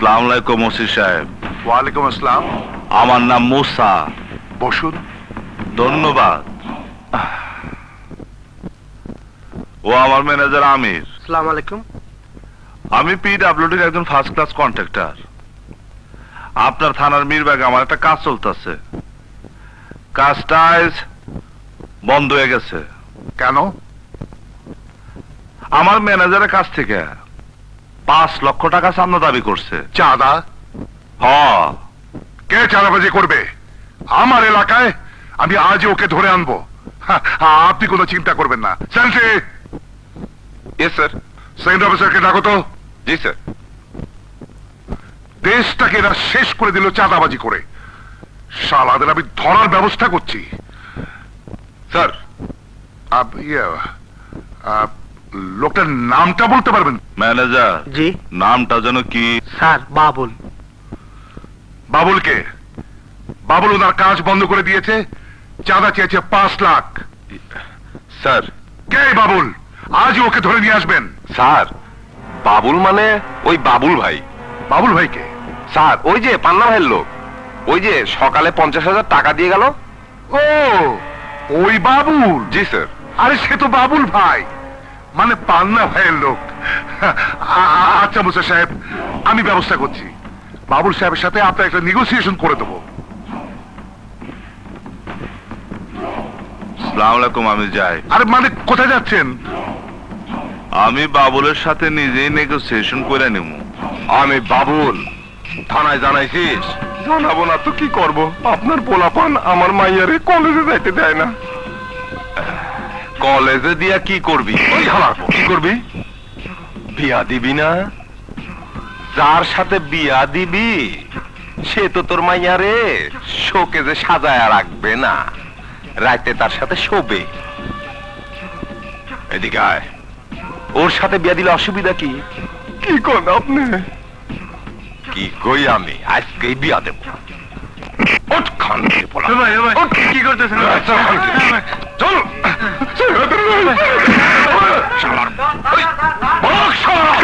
আসসালামু আলাইকুম ওসি সাহেব। ওয়ালাইকুম আসসালাম। আমার নাম মুসা। বসুন। ধন্যবাদ। ও আমার ম্যানেজার আমির। আসসালামু আলাইকুম। আমি পিডব্লিউডির একজন ফার্স্ট ক্লাস কন্ট্রাক্টর। আপনার থানার মিরবাগে আমার একটা কাজ চলতেছে। কাজটা আজ বন্ধ হয়ে গেছে। কেন? আমার ম্যানেজারের কাছ থেকে 5 লক্ষ টাকা চাঁদা দাবি করছে। চাঁদা? হ। কে চাঁদাবাজি করবে আমার এলাকায়? আমি আজই ওকে ধরে আনবো। আপনি কোনো চিন্তা করবেন না। সেন্ট্রি। Yes sir. সেকেন্ড অফিসারকে ডাকো তো। জি স্যার। দেশটাকে এরা শেষ করে দিল চাঁদাবাজি করে। শালাদের আমি ধরার ব্যবস্থা করছি। স্যার। লোকটার নামটা বলতে পারবেন? ম্যানেজার। জি নামটা যেন কি? স্যার, বাবুল। বাবুলকে? বাবুল ওনার কাজ বন্ধ করে দিয়েছে, চাঁদা চেয়েছে 5 লাখ। স্যার। কে বাবুল? আজই ওকে ধরে নিয়ে আসবেন। স্যার, বাবুল মানে ওই বাবুল ভাই। বাবুল ভাইকে? স্যার, ওই যে পান্না ভাইয়ের লোক, ওই যে সকালে 50,000 টাকা দিয়ে গেল। ও, ওই বাবুল? জি স্যার। আরে সে তো বাবুল ভাই, মানে পান্না ভাইয়ের লোক। আচ্ছা মুসা সাহেব, আমি ব্যবস্থা করছি। বাবুল সাহেবের সাথে আপনার একটা নেগোসিয়েশন করে দেবো। আসসালামু আলাইকুম, আমি যাই। আরে মানে কোথায় যাচ্ছেন? আমি বাবুলের সাথে নিজেই নেগোসিয়েশন করে নেব। আমি বাবুল। থানায় জানাইছিস? জানাবো না তো কি করব, আপনার পোলাপান আমার মাইয়ারে কলেজে যাইতে দেয় না। কলেজে দিয়া কি করবি? ওই হালার পর। কি করবি? বিয়া দিবি না? যার সাথে বিয়া দিবি সে তো তোর মাইয়ারে শোকেজে সাজায়া রাখবে না, রাতে তার সাথে শোবে। এদিকে আয়। ওর সাথে বিয়া দিলে অসুবিধা কি? কি কোন আপনি? কি কই আমি আজকেই বিয়া দেব। ওঠ খানকে বলা। কি করতেছেন? চল। শালার বক শালা।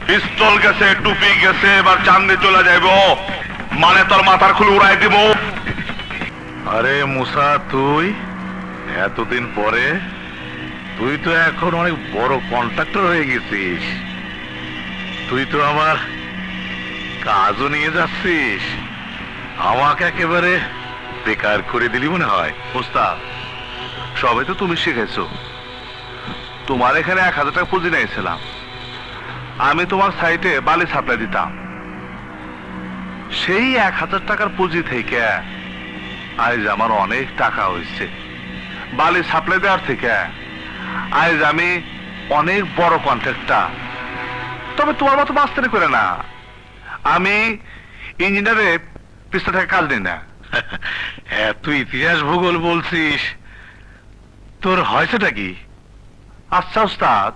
পিস্তল গেছে, টুপি গেছে, এবার চান্দে চলে যাইব, মানে তোর মাথার খুলে উড়াই দিব। আরে মুসা, তুই এতদিন পরে? তুই তো এখন অনেক বড় কন্ট্রাক্টর হয়ে গেছিস। তুই তো আমার কাজও নিয়ে যাচ্ছিস। আমাকে একেবারে বেকার করে দিলি মনে হয়। ওস্তাদ, সবে তো তুমি শিখেছো। তোমার এখানে 1,000 টাকা পুঁজি নিয়েছিলাম। আমি তোমার সাইটে বালি সাপ্লাই দিতাম। সেই 1,000 টাকার পুঁজি থেকে আজ আমার অনেক টাকা হয়েছে। বালি সাপ্লাই দেওয়ার থেকে আজ আমি অনেক বড় কন্ট্রাক্টর। তবে তোমার মতো মাস্টারি করে না। আমি ইঞ্জিনিয়ারে পৃষ্ঠা থেকে কাজ নিই না। তুই ইতিহাস ভূগোল বলছিস, তোর হয়েছেটা কি? আচ্ছা ওস্তাদ,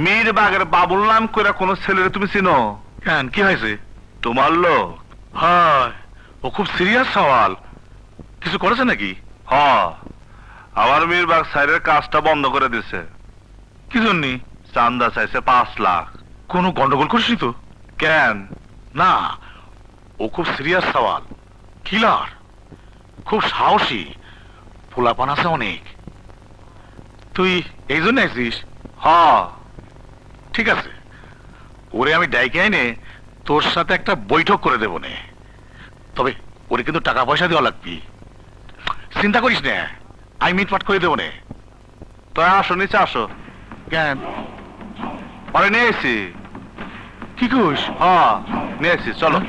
মীরবাগের বাবুল নাম করে কোন ছেলেরে তুমি চিনো? কেন, কি হয়েছে? তোমার লোক? হয়। ও খুব সিরিয়াস সওয়াল। কিছু করেছে নাকি? হ্যাঁ, আমার মীরবাগ সাইডের কাজটা বন্ধ করে দিছে। কি জন্য? চান্দা চাইছে 5 লাখ। কোনো গন্ডগোল করিসনি তো? কেন না, ও খুব সিরিয়াস সওয়াল। কিলার, খুব সাহসী, পোলাপান আছে অনেক। তুই এই জন্য আছিস? হ্যাঁ। ঠিক আছে, ওরে আমি ডাইকে আইনে তোর সাথে একটা বৈঠক করে দেব নে। তবে ওরে কিন্তু টাকা পয়সা দেওয়া লাগবি। চিন্তা করিস না, আমি মিটমাট করে দেব নে। তো আসো, নিচে আসো। কেন? পরে নিয়ে এসছি। কি কইস? হ্যাঁ, নিয়ে এসছি, চলো।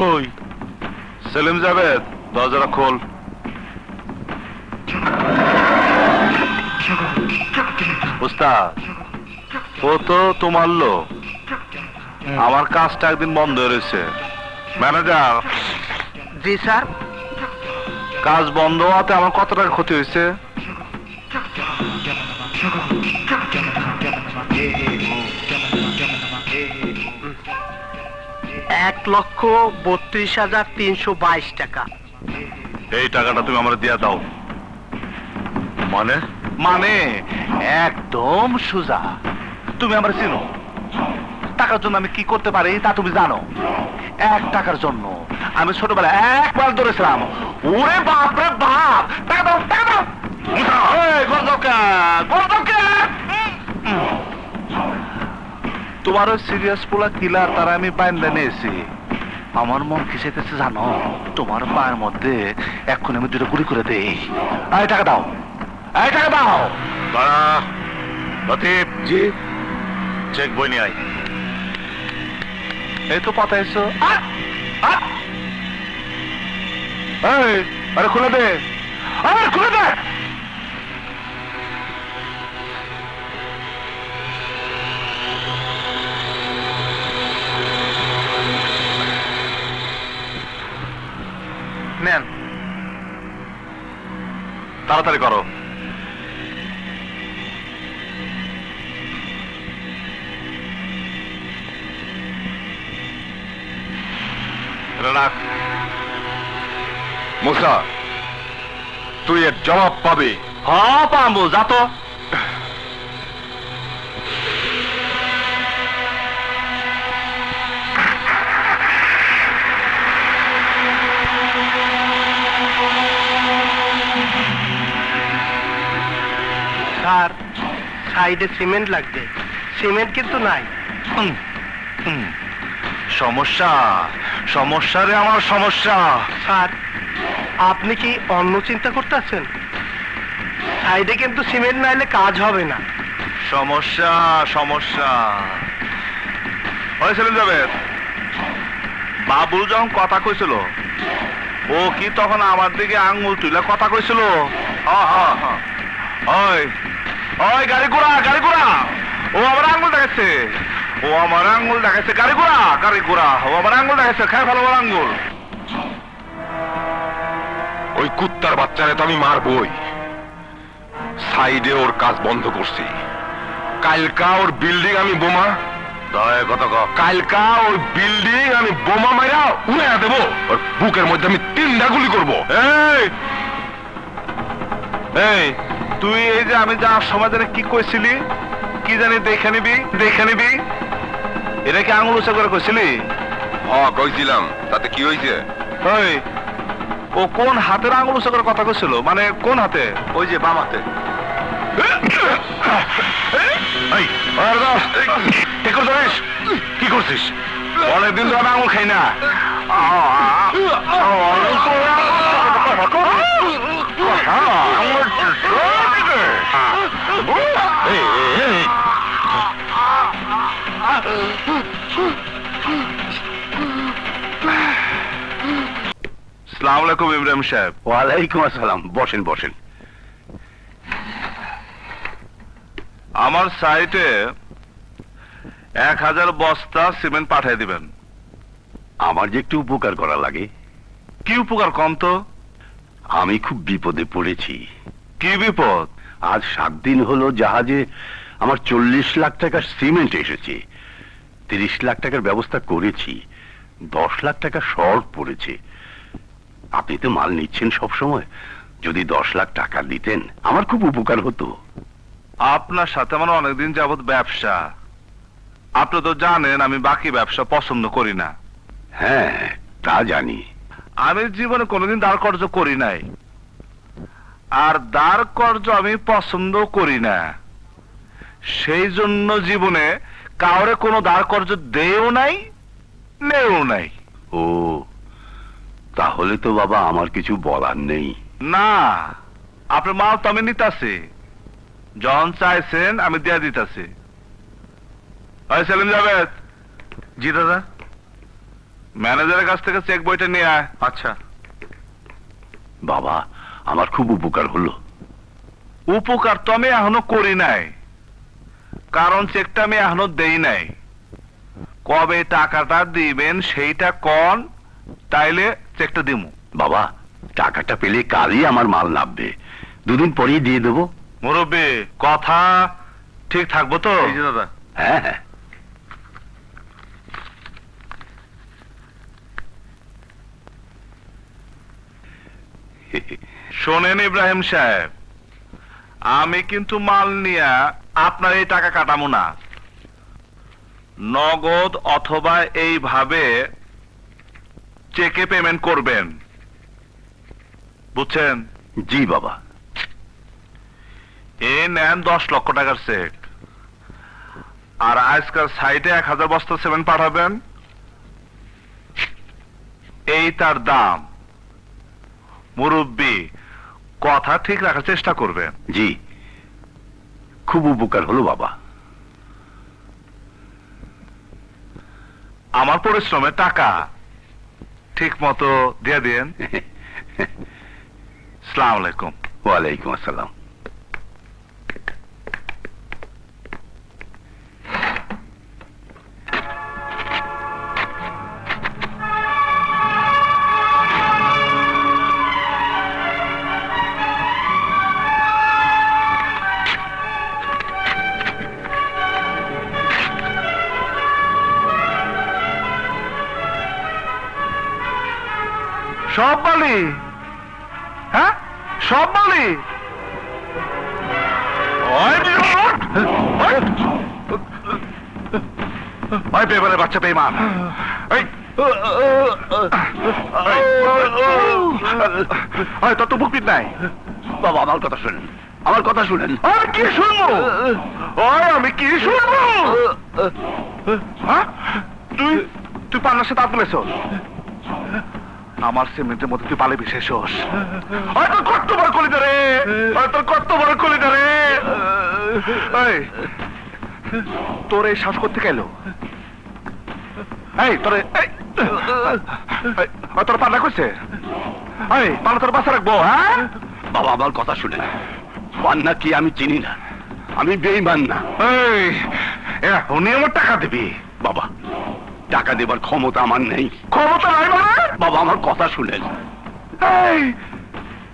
কই সেলিম জাভেদ, দরজাটা খোল। উস্তাদ, ও তো তোমার লোক, আমার কাজটা একদিন বন্ধ রয়েছে। ম্যানেজার, জি স্যার। কাজ বন্ধ হওয়াতে আমার কত টাকা ক্ষতি হয়েছে? £1,32,322 টাকা। এই টাকাটা তুমি আমার দিয়ে দাও। মানে? মানে একদম সোজা। তুমি আমার চিনো, টাকার জন্য আমি কি করতে পারি তা তুমি জানো। 1 টাকার জন্য আমি ছোটবেলায় একবার ধরেছিলাম। ওরে বাপ রে বাপ, টাকা দাও, টাকা দাও। এই, গর্দকা, গর্দকা। তোমার ওই সিরিয়াস পোলা কিলার তারা আমি বাইন্দা নিয়েছি। আমার মন কি চাইতেছে জানো? তোমার পায়ের মধ্যে এক্ষুনি আমি 2টা গুলি করে দেই। এই টাকা দাও, এই টাকা দাও। লতিফ জি, চেক বই নিয়ে আয়। এই তো পাঠাইছো। এই, আরে খুলে দে, আরে খুলে দে। নেন। তাড়াতাড়ি করো। রাখ। মুসা, তুই এর জবাব পাবি। হ্যাঁ পাবো, যা তো। স্যার, সাইডে সিমেন্ট লাগবে। সিমেন্ট কিন্তু নাই। হুম, হুম। সমস্যা, সমস্যা রে আমার সমস্যা। স্যার, আপনি কি অন্য চিন্তা করতেছেন? সাইডে কিন্তু সিমেন্ট না এলে কাজ হবে না। সমস্যা, সমস্যা। হয়েছিলেন যাবে। বাবুল যখন কথা কইছিল, ও কি তখন আমার দিকে আঙ্গুল তুলে কথা কইছিল? ওই ওই গাড়ি ঘোড়া, গাড়ি ঘোড়া। ও আমার আঙ্গুল দেখাচ্ছে, ও আমার আঙ্গুল দেখাচ্ছে। গাড়ি ঘোড়া, গাড়ি ঘোড়া। ও আমার আঙ্গুল দেখাচ্ছে, খাই ভালো আমার আঙ্গুল। ওই কুত্তার বাচ্চারে তো আমি মারবই। সাইডে ওর কাজ বন্ধ করছি। কালকা ওর বিল্ডিং আমি বোমা, দয়া কথা ক। কালকা ওই বিল্ডিং আমি বোমা মাইরা উড়ে দেবো। ওর বুকের মধ্যে আমি 3টা গুলি করবো। এই, এই, তুই এই যে আমি যাওয়ার সময় জানি কি কইছিলি, কি জানি দেখে নিবি, দেখে নিবি। এটা কি আঙুল উঁচা করে কইছিলি? কইছিলাম, তাতে কি হয়েছে? ওই, ও কোন হাতের আঙুল উঁচা করে কথা কইছিল? মানে কোন হাতে? ওই যে বাম হাতে। এই, আর দাও। ঠিক করছিস? কি করছিস? অনেকদিন ধরে আমি আঙুল খাই না। আসসালামু আলাইকুম ইব্রাহিম সাহেব। ওয়ালাইকুম আসসালাম। বসেন বসেন। আমার সাইটে 1000 বস্তা সিমেন্ট পাঠিয়ে দিবেন। আমার যে একটু উপকার করা লাগে। কি উপকার কম তো? আমি খুব বিপদে পড়েছি। কি বিপদ? আজ 7 দিন হলো জাহাজে আমার 40 লাখ টাকার সিমেন্ট এসেছে। 30 লাখ টাকার ব্যবস্থা করেছি, 10 লাখ টাকা শর্ট পড়েছে। আপনি তো মাল নিচ্ছেন সব সময়, যদি 10 লাখ টাকা দিতেন আমার খুব উপকার হতো। আপনার সাথে আমার অনেকদিন যাবত ব্যবসা। আপনি তো জানেন আমি বাকি ব্যবসা পছন্দ করি না। হ্যাঁ, তা জানি। আমি জীবনে কোনোদিন দাঁড় কর্য করি নাই, আর দাঁড় কর্য আমি পছন্দ করি না। সেই জন্য জীবনে কাউরে কোনো দাঁড় কর্য দেও নাই, নেও নাই। ও, তাহলে তো বাবা আমার কিছু বলার নেই। না, আপনার মাল তো আমি নিতাছি। জন চাইছেন আমি দিয়ে দিতাছি। সেলিম জাভেদ। জি দাদা। ম্যানেজারের কাছ থেকে চেক বইটা নিয়ে আয়। আচ্ছা। বাবা, আমার খুব উপকার হলো। উপকার তো আমি এখনো করি নাই, কারণ চেকটা আমি এখনো দেই নাই। কবে টাকাটা দিবেন সেইটা কন, তাইলে চেকটা দিমু। বাবা, টাকাটা পেলে কালই আমার মাল নামবে, দুদিন পরেই দিয়ে দেবো। মুরব্বী, কথা ঠিক থাকবো তো? দাদা, হ্যাঁ হ্যাঁ। শোনেন ইব্রাহিম সাহেব, আমি কিন্তু মাল নিয়া আপনার এই টাকা কাটামো না। নগদ অথবা এইভাবে চেকে পেমেন্ট করবেন, বুঝছেন? জি বাবা। এ নেন 10 লক্ষ টাকার চেক, আর আজকাল সাইডে 1000 বস্তা সিমেন্ট পাঠাবেন, এই তার দাম। মুরব্বী, কথা ঠিক রাখার চেষ্টা করবেন। জি, খুব উপকার হলো বাবা। আমার পরিশ্রমের টাকা ঠিক মতো দিয়ে দিন। আসসালামু আলাইকুম। ওয়ালাইকুম আসসালাম। সব বালি? হ্যাঁ, সব বালি? ওই বেবারে বাচ্চা বেঈমান, তোর তো বুকপিট নাই। বাবা, আমার কথা শুনেন, আমার কথা শুনেন। আমি কি শুনবো? আমি কি শুনবো? হ্যাঁ, তুই পান্নার সাথে আতলেছ, আমার সিমেন্টের মধ্যে তুই পালে বিশেষ তোর কত বড় কলিজা রে, তোর কত বড় কলিজা রে। তোর এই শ্বাস করতে গেল, এই তোরে তোর পান্না করছে, পান্না তোর বাসা রাখবো। হ্যাঁ বাবা, আমার কথা শুনেন। পান্না কি আমি চিনি না, আমি বেঈমান না। উনি আমার টাকা দিবি? বাবা, টাকা দেবার ক্ষমতা আমার নেই। ক্ষমতা নাই মানে? বাবা, আমার কথা শুনেন।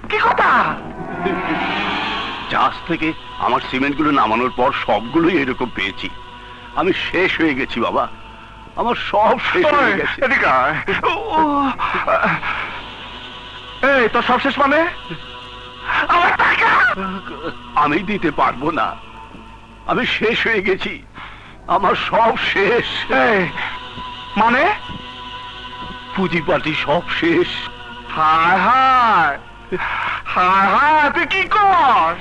কি কথা? জাহাজ থেকে আমার সিমেন্ট গুলো নামানোর পর সবগুলোই এরকম পেয়েছি। আমি শেষ হয়ে গেছি বাবা, আমার সব শেষ হয়ে গেছে। এদিকে আয়। এই তোর সব শেষ মানে? আমার টাকা আমি দিতে পারবো না, আমি শেষ হয়ে গেছি, আমার সব শেষ। মানে? পুঁজিপাটি সব শেষ। হায় হায় হায় হায়, তুই কি কর?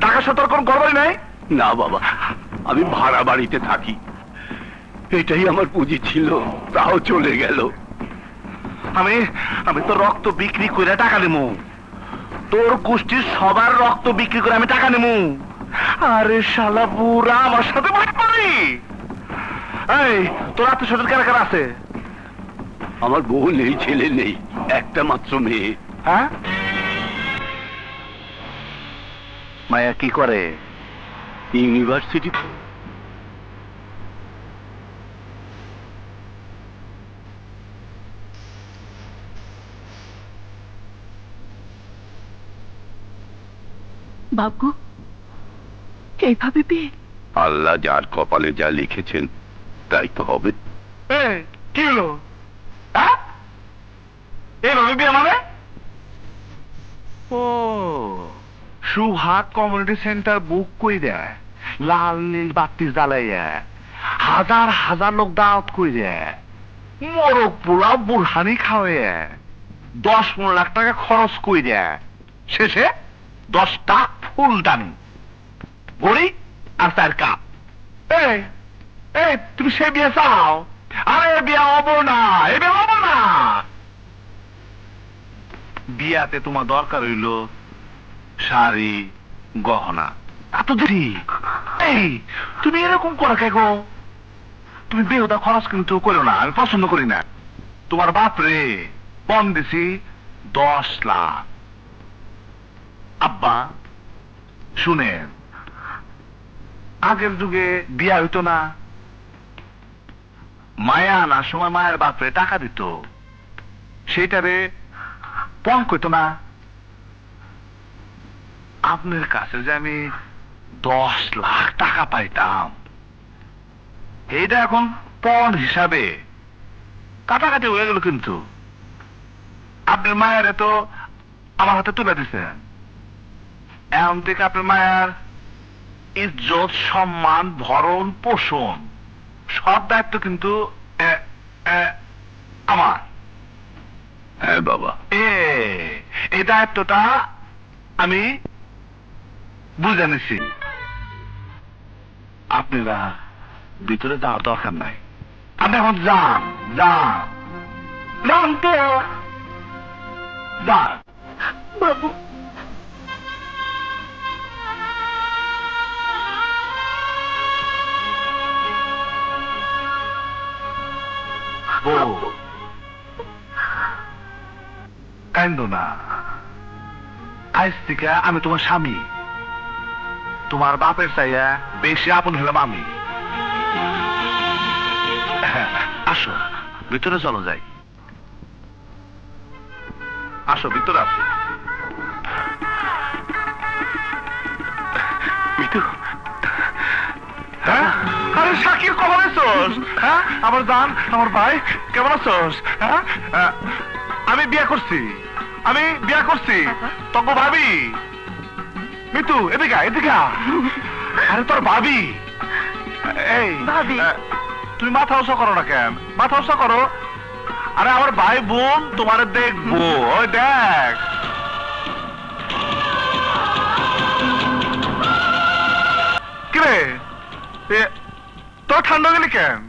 ঢাকা সতর্ক কোন ঘরবাড়ি নাই? না বাবা, আমি ভাড়া বাড়িতে থাকি, এটাই আমার পুঁজি ছিল, তাও চলে গেল। আমি তো রক্ত বিক্রি করে টাকা নেবো, তোর গোষ্ঠীর সবার রক্ত বিক্রি করে আমি টাকা নেবো। আরে শালা বুড়া, আমার সাথে মার পারি? তোর আত্মীয় স্বজন কারা কারা আছে? আমার বউ নেই, ছেলে নেই, একটা মাত্র মেয়ে। হ্যাঁ, মায়া কি করে? ইউনিভার্সিটি। বাবু, এইভাবে বিয়ে? আল্লাহ যার কপালে যা লিখেছেন তাই তো হবে। কি হলো? এইভাবে বিয়ে মানে? ও, সুহাগ কমিউনিটি সেন্টার বুক করে দেয়, লাল নীল বাতি জ্বালাইয়া হাজার হাজার লোক দাওয়াত করে দেয়, মোরগ পোলা বুরহানি খাওয়াইয়া 10-15 লাখ টাকা খরচ করে দেয়, শেষে 10টা ফুলদানি ঘড়ি আর 4 কাপ। তুমি সে বিয়ে চাও? আরে বিয়ে হবো না, এ বিয়ে হবো না। বিয়াতে তোমার দরকার হইল শাড়ি গহনা, এত দেরি? তুমি এরকম করো কে গো? তুমি বেহুদা খরচ কিন্তু করো না, আমি পছন্দ করি না। তোমার বাপ রে পণ দিছি 10 লাখ, আব্বা শুনেন, আগের যুগে বিয়া হইতো না, মায়া আনার সময় মায়ের বাপরে টাকা দিত, সেইটারে পণ কইতো না। আপনার কাছে যে আমি 10 লাখ টাকা পাইতাম, এইটা এখন পণ হিসাবে কাটাকাটি হয়ে গেল। কিন্তু আপনার মায়ের তো আমার হাতে তুলে দিছেন, এখন থেকে আপনার মায়ের ইজ্জত, সম্মান, ভরণ পোষণ সব দায়িত্ব কিন্তু আমার। হ্যাঁ বাবা। এই দায়িত্বটা আমি বুঝে নিছি। আপনারা ভিতরে যাওয়ার দরকার নাই, আপনি এখন যান যান যান তো যান। বাবু, বউ, কান্দো না। আজ থেকে আমি তোমার স্বামী, তোমার বাপের চাইয়া বেশি আপন হলাম আমি। আসো ভিতরে চলো যাই, আসো ভিতরে আসো। মিতু, হ্যাঁ, আরে শাকির কখন আছোস? হ্যাঁ, আমার জান, আমার ভাই, কেমন আছোস? হ্যাঁ, আমি বিয়ে করছি, আমি বিয়ে করছি। তখন ভাবি, মিতু এদিকে আয়, এদিকে আয়। আরে তোর ভাবি। এই ভাবি। তুমি মাথা উঁচা করো না কেন? মাথা উঁচা করো। আরে আমার ভাই বোন তোমার দেখবো, ওই দেখ। কিরে তোর ঠান্ডা গেলি কেন?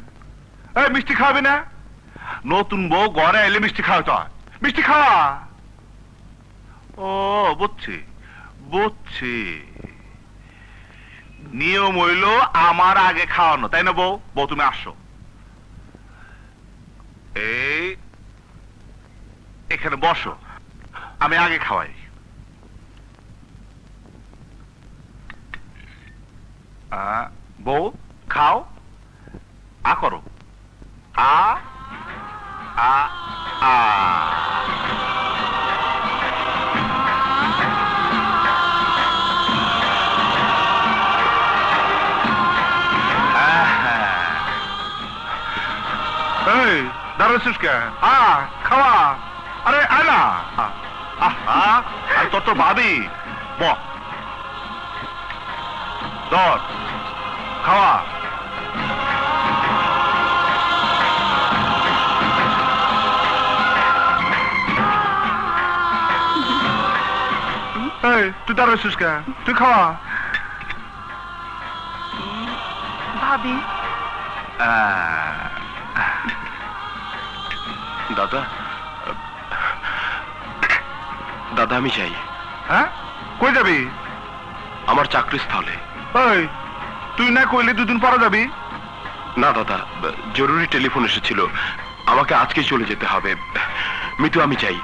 এই মিষ্টি খাওয়াবি না? নতুন বউ ঘরে এলে মিষ্টি খাওয়া, তো মিষ্টি খাওয়া। ও বুঝছি বুঝছি, নিয়ম হইল আমার আগে খাওয়ানো, তাই না বউ? বউ তুমি আসো, এই এখানে বসো, আমি আগে খাওয়াই। বউ খাও, আ করো, আ আ আ। এই দাঁড়াচ্ছিস কে? খাওয়া। আরে আয় না। তোর তো ভাবি, ধর খাওয়া। এই তুই দাঁড়াচ্ছিস কে? তুই খাওয়া। ভাবি। দাদা, দাদা আমি চাই। হ্যাঁ, কই যাবি? আমার চাকরি স্থলে। ওই তুই না কইলে দুদিন পরে যাবি? না দাদা, জরুরি টেলিফোন এসেছিল, আমাকে আজকে চলে যেতে হবে। মিতু আমি চাই,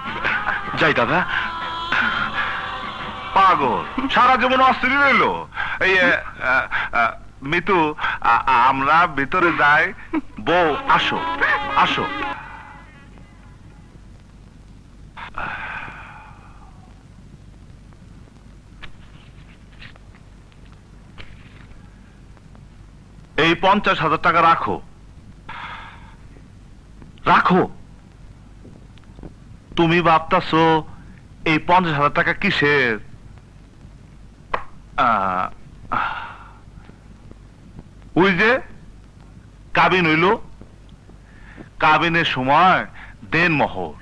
যাই দাদা। পাগল, সারা জীবন অস্থির রইল। এই মিতু, আমরা ভিতরে যাই। বউ আসো আসো। এই 50,000 টাকা রাখো, রাখো। তুমি ভাবতাছো এই 50,000 টাকা কিসের? ওই যে কাবিন হইল, কাবিনের সময় দেন মোহর,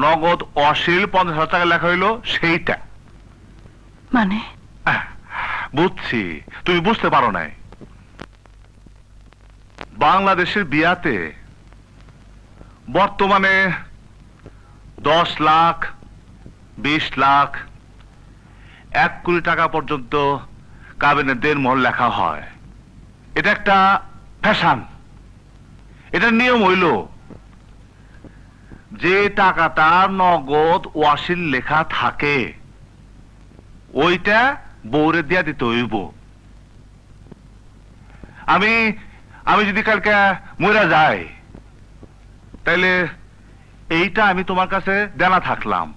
নগদ অশীল 50,000 টাকা লেখা হইল, সেইটা। মানে? বুঝছি, তুমি বুঝতে পারো নাই। বাংলাদেশের বিয়াতে বর্তমানে 10 লাখ, 20 লাখ, 1 কোটি টাকা পর্যন্ত কাবিনের দেনমোহর লেখা হয়। এটা একটা ফ্যাশন। এটার নিয়ম হইল যে টাকাটা নগদ ওয়াসিল লেখা থাকে ওইটা বউরে দিয়া দিতে হইব। আমি আমি যদি কালকে মরে যাই তাইলে এইটা আমি তোমার কাছে দেনা থাকলাম,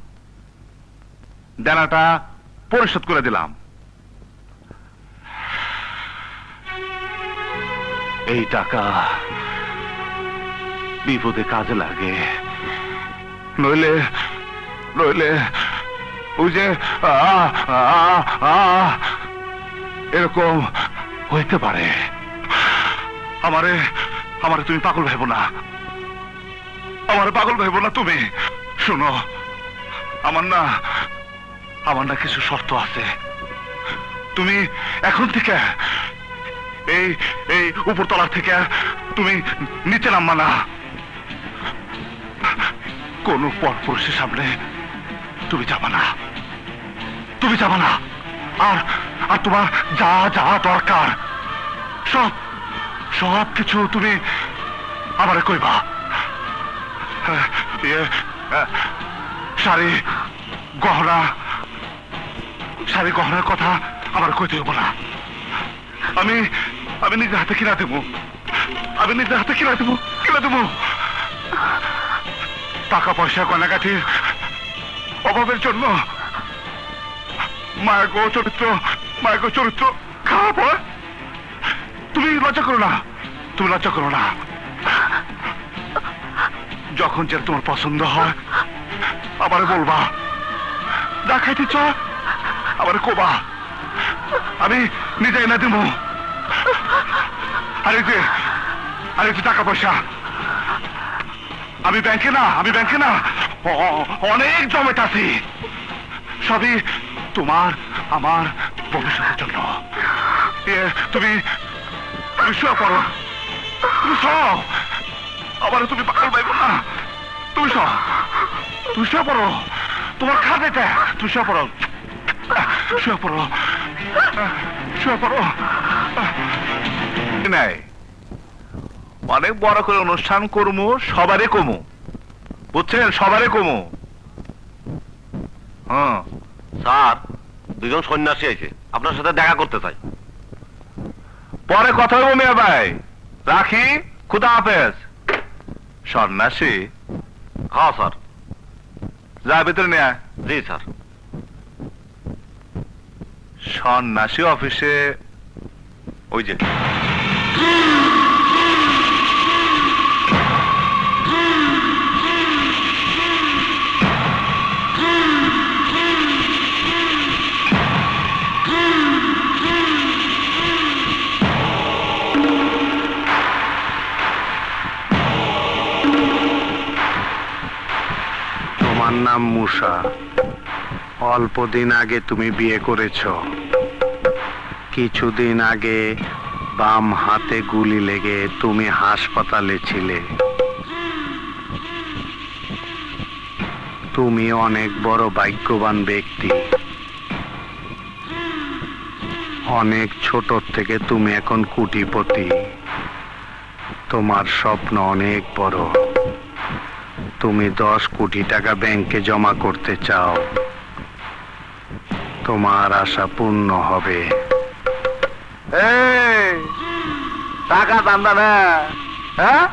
দেনাটা পরিশোধ করে দিলাম। এই টাকা বিপদে কাজে লাগে, নইলে নইলে ওই যে এরকম হইতে পারে। আমারে আমারে তুমি পাগল ভাইব না, আমারে পাগল ভাইব না তুমি। শোনো, আমার না কিছু শর্ত আছে। তুমি এখন থেকে এই এই উপরতলার থেকে তুমি নিচে নামবা না। কোন পরপুরুষের সামনে তুমি যাবা না, তুমি যাবা না। আর আর তোমার যা যা দরকার সব সব কিছু তুমি আমারে কইবা। শাড়ি গহনার কথা আমার কইতে হইব না। আমি আমি নিজের হাতে কিনা দেবো, আমি নিজের হাতে কিনা দেবো। টাকা পয়সা গয়নাগাঠির অভাবের জন্য মায়ের চরিত্র খারাপ হয়। তুমি লজ্জা করো না, তুমি লজ্জা করো না। যখন যে তোমার পছন্দ হয় আমারে বলবা, যা খাইতে চাও আমারে কোবা, আমি নিজে এনে দেবো। আর এই যে টাকা পয়সা আমি ব্যাংকে না অনেক জমেট আছি, সবই তোমার আমার ভবিষ্যতের জন্য। তুমি শুয়ে পড়ো, তুমি সব আবার তুমি পাগল পাইব না। তুমি শুয়ে পড়ো, তোমার খাদেটা তুমি শুয়ে পড়ো। নাই অনেক বড় করে অনুষ্ঠান করবো, সবারই কমু, বুঝছেন? সবারই কমু। হ্যাঁ স্যার, দুজন সন্ন্যাসী আছে, আপনার সাথে দেখা করতে চাই। পরে কথা বলবো মিয়া ভাই, রাখি, খুদা হাফেজ। সন্ন্যাসী? হ্যাঁ স্যার। যা ভিতরে নিয়ে আয়। জি স্যার। সন্ন্যাসী অফিসে ওই যে তোমার নাম মুসা, অল্প দিন আগে তুমি বিয়ে করেছ। কিছুদিন আগে বাম হাতে গুলি লেগে তুমি হাসপাতালে ছিলে। তুমি অনেক বড় ভাগ্যবান ব্যক্তি। অনেক ছোট থেকে তুমি এখন কোটিপতি। তোমার স্বপ্ন অনেক বড়। তুমি 10 কোটি টাকা ব্যাংকে জমা করতে চাও। তোমার আশা পূর্ণ হবে। টাকা দান্দা না, হ্যাঁ?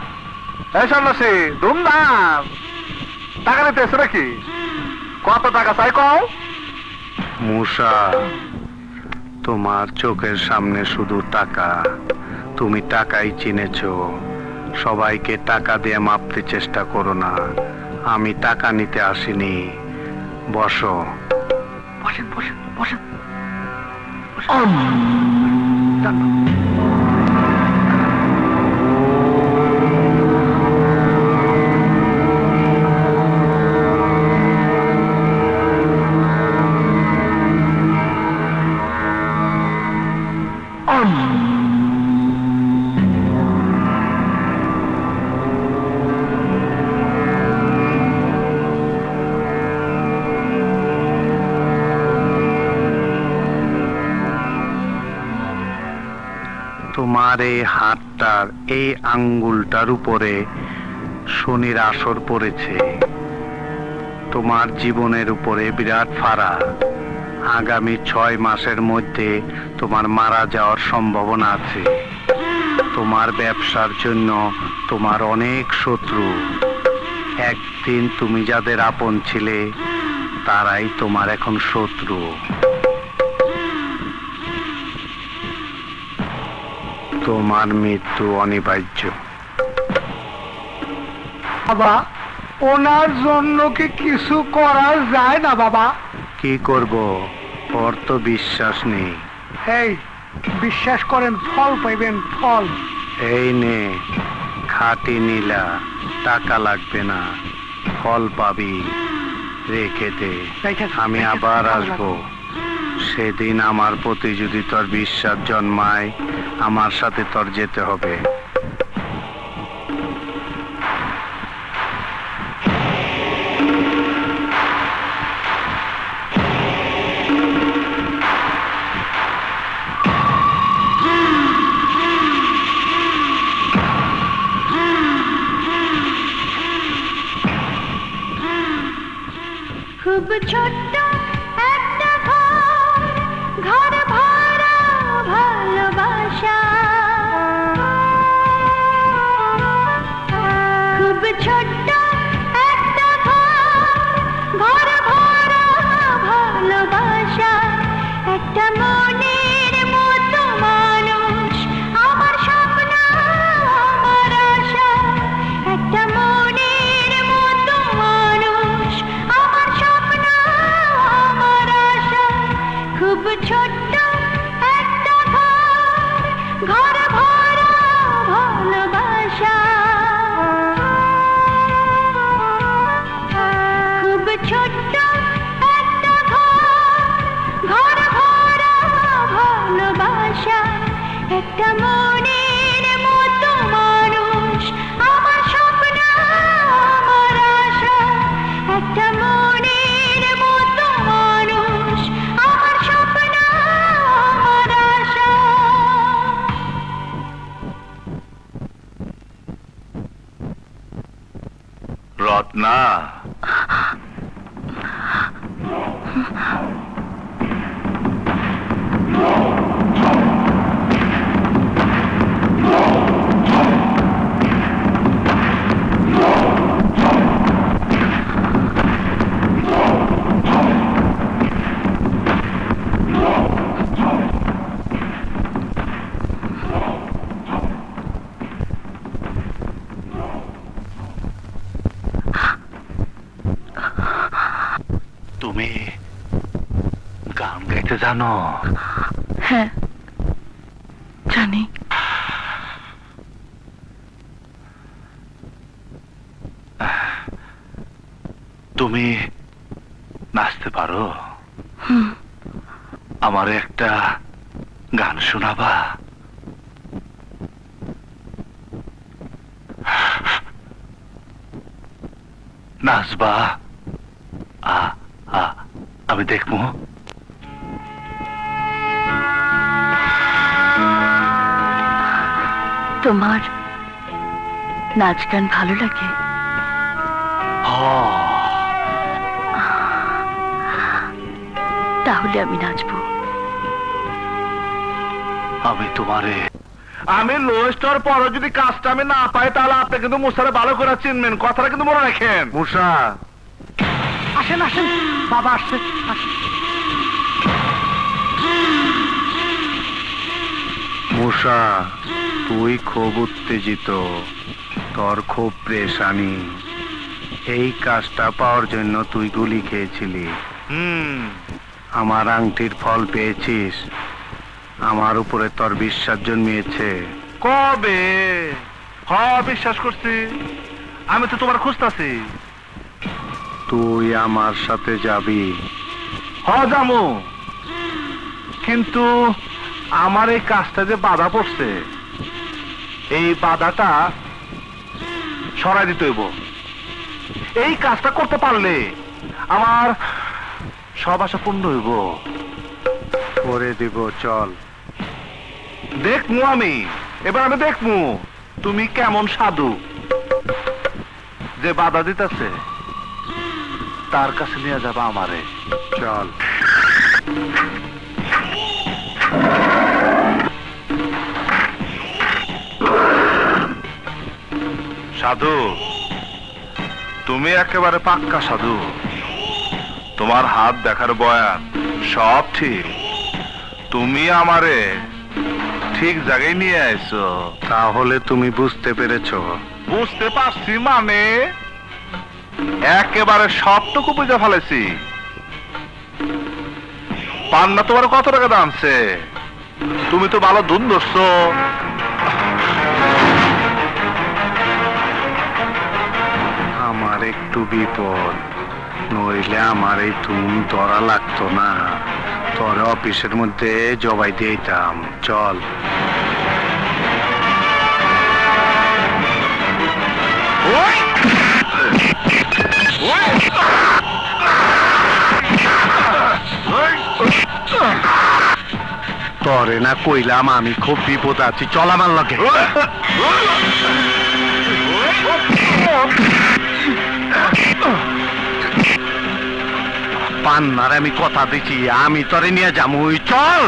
এই সন্ন্যাসী ধুমধাম টাকা নিতে এসে নাকি? কত টাকা চাই কও? মুসা, তোমার চোখের সামনে শুধু টাকা। তুমি টাকাই চিনেছো। সবাইকে টাকা দিয়ে মাপতে চেষ্টা করো না। আমি টাকা নিতে আসিনি। বসো। বসেন বসেন বসেন। তোমার এই হাতটার এই আঙ্গুলটার উপরে শনির আসর পড়েছে। তোমার জীবনের উপরে বিরাট ফাড়া। আগামী 6 মাসের মধ্যে তোমার মারা যাওয়ার সম্ভাবনা আছে। তোমার ব্যবসার জন্য তোমার অনেক শত্রু। একদিন তুমি যাদের আপন ছিলে তারাই তোমার এখন শত্রু। তোমার মৃত্যু অনিবার্য। বাবা, ওনার জন্য কি কিছু করা যায় না বাবা? কি করব, ওর তো বিশ্বাস নেই। এই বিশ্বাস করেন, ফল পাইবেন, ফল। এই নে, খাটি নীলা, টাকা লাগবে না, ফল পাবি, রেখে দে। আমি আবার আসবো। সেদিন আমার প্রতি যদি তোর বিশ্বাস জন্মায়, আমার সাথে তোর যেতে হবে। খুব ছোট্ট একটা ঘর, ঘর ভরা ভালোবাসা। খুব ছোট্ট একটা ঘর, ঘর ভরা ভালোবাসা। একটা মনের মতো মানুষ, আমার স্বপ্ন আমার আশা। একটা মনের মতো মানুষ, আমার স্বপ্ন আমার আশা। খুব ছোট্ট একটা ঘর, ঘর ভরা ভালোবাসা। খুব ছোট্ট একটা ঘর, ঘর ভরা ভালোবাসা। একটা মনের মতো মানুষ, আমার স্বপ্ন আমার আশা। একটা মনের মতো মানুষ, আমার স্বপ্ন আমার আশা। রত্না, তুমি গান গাইতে জানো? হ্যাঁ, জানি। তুমি নাচতে পারো? আমার একটা গান শোনাবা? নাচবা? আমি দেখবো। তোমার নাচ গান ভালো লাগে? তাহলে আমি নাচবো। আমি তোমারে, আমি লোয়েস্টার পরও যদি কাজটা আমি না পাই, তাহলে আপনি কিন্তু মুসারে ভালো করে চিনবেন। কথাটা কিন্তু মনে রাখেন। মুসা, আসেন আসেন, বাবা আসছে, আসেন। মুসা, তুই খুব উত্তেজিত, তোর খুব প্রেশানি। এই কাজটা পাওয়ার জন্য তুই গুলি খেয়েছিলি। আমার আংটির ফল পেয়েছিস, আমার উপরে তোর বিশ্বাস জন্মিয়েছে। কবে? বিশ্বাস করছি, আমি তো তোমার খুঁজতাছি। তুই আমার সাথে যাবি? যাবো, কিন্তু আমার এই কাজটা যে বাধা পড়ছে, এই বাধাটা সরাই দিতে হইব। এই কাজটা করতে পারলে আমার সব আশা পূর্ণ হইব। করে দিব, চল। দেখমু আমি, এবার আমি দেখমু তুমি কেমন সাধু। যে বাধা দিতেছে তার কাছে নিয়ে যাবা আমারে। চল। সাধু, তুমি একেবারে পাক্কা সাধু। তোমার হাত দেখার বয়ান সব ঠিক। তুমি আমারে ঠিক জায়গায় নিয়ে আইছো। তাহলে তুমি বুঝতে পেরেছো? বুঝতে পারছি মানে একেবারে সবটুকু বুঝে ফেলেছি। পান্না তোমার কত টাকা দামছে? তুমি তো ভালো ধুন ধরছো। আমার একটু বিপদ, নইলে আমার এই ধুম ধরা লাগতো না। তোর অফিসের মধ্যে জবাই দিতাম। চল। তরে না কইলাম আমি খুব বিপদ আছি, চল আমার লগে। পান্নার আমি কথা দিচ্ছি, আমি তরে নিয়ে যামুই, চল।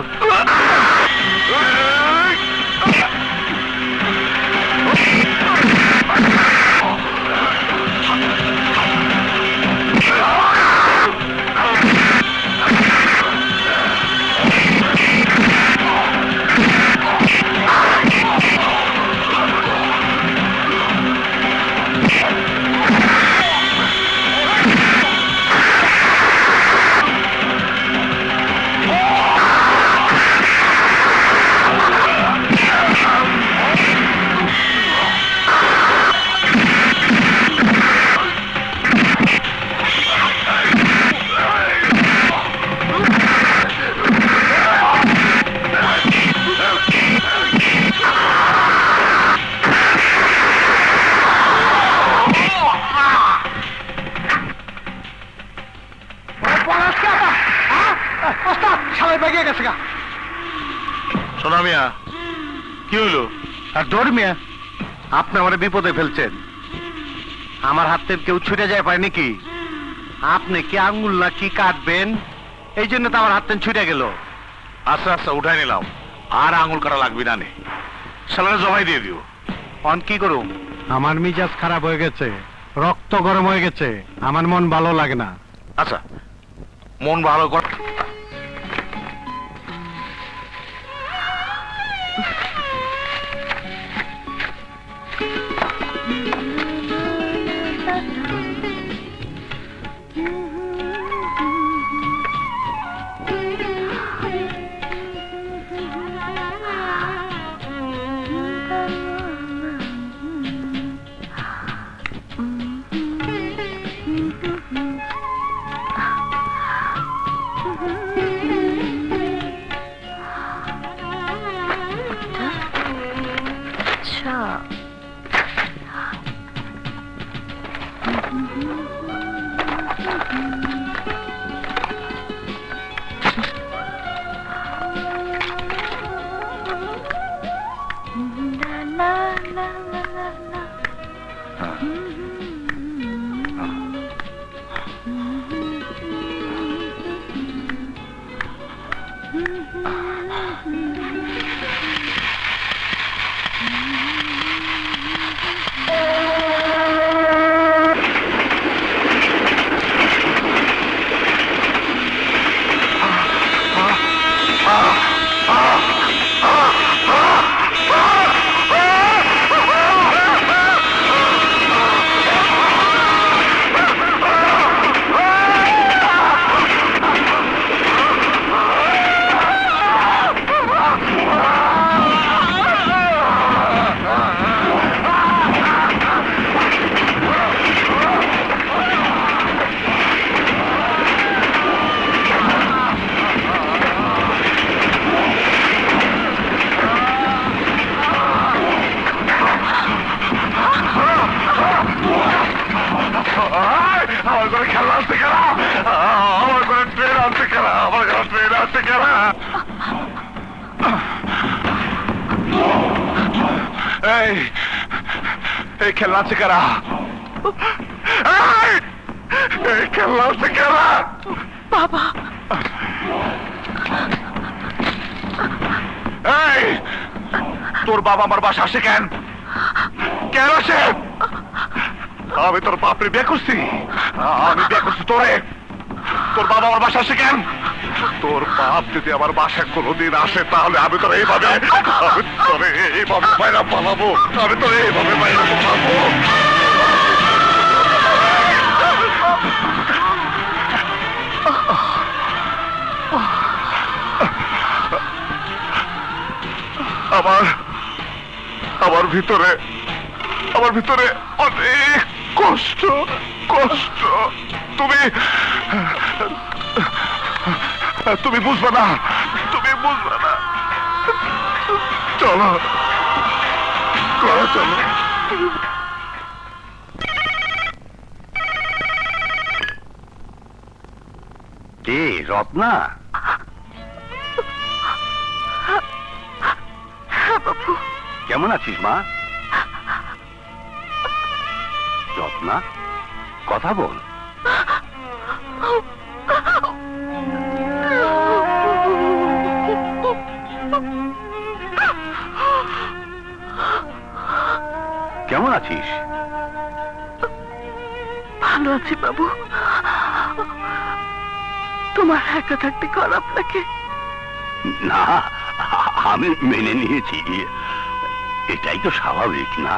সোনা মিয়া, কি হইলো? আর দৌড় মিয়া, আপনি আমার বিপদে ফেলছেন। আমার হাত থেকে কেউ ছুটে যায় পায় নাকি? আপনি কি আঙ্গুল না কি কাটবেন, এই জন্য তো আমার হাত থেকে ছুটে গেল। আচ্ছা আচ্ছা, উঠাই নিলাম। আর আঙুল কাটা লাগবে না নে, শালারে জমাই দিয়ে দিও। অন কি করুম? আমার মিজাজ খারাপ হয়ে গেছে, রক্ত গরম হয়ে গেছে, আমার মন ভালো লাগে না। আচ্ছা, মন ভালো কর। এই খেলনা আছে কারা? এই খেলনা আছে কারা? বাবা, তোর বাবা আমার বাসা আসে কেন? কেন আসে? আমি তোর বাপরে বিয়ে করছি, আমি বিয়ে করছি তোরে। তোর বাবা আমার বাসা আসে কেন? তোর বাপ যদি আমার বাসায় কোনোদিন আসে তাহলে আমি তোর এইভাবে বাইরে পালাবো, আমি তোর এইভাবে বাইরে পালাবো। আমার ভিতরে অনেক কষ্ট কষ্ট। তুমি বুঝবে না, চলো চলো। কে রত্না? কেমন আছিস মা? রত্না, কথা বল। কেমন আছিস? ভালো আছি বাবু। তোমার একা থাকতে খারাপ লাগে? না, আমি মেনে নিয়েছি, এটাই তো স্বাভাবিক না?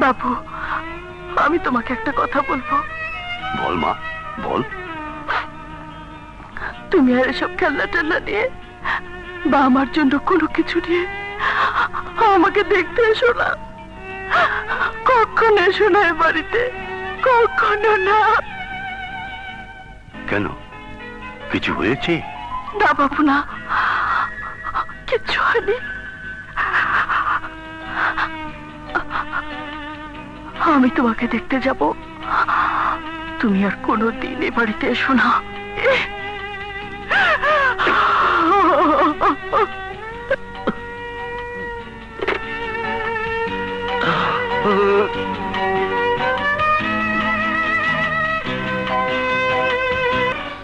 বাবু, আমি তোমাকে একটা কথা বলবো। বল মা, বল। তুমি আর এসব খেলনা টেলনা নিয়ে বা আমার জন্য কোনো কিছু নিয়ে আমাকে দেখতে এসো না। কখনো এসো না এ বাড়িতে, কখনো না। কেন, কিছু হয়েছে? না বাবু, না, কিচ্ছু হয়নি। আমি তোমাকে দেখতে যাব, তুমি আর কোনোদিন এ বাড়িতে এসো না।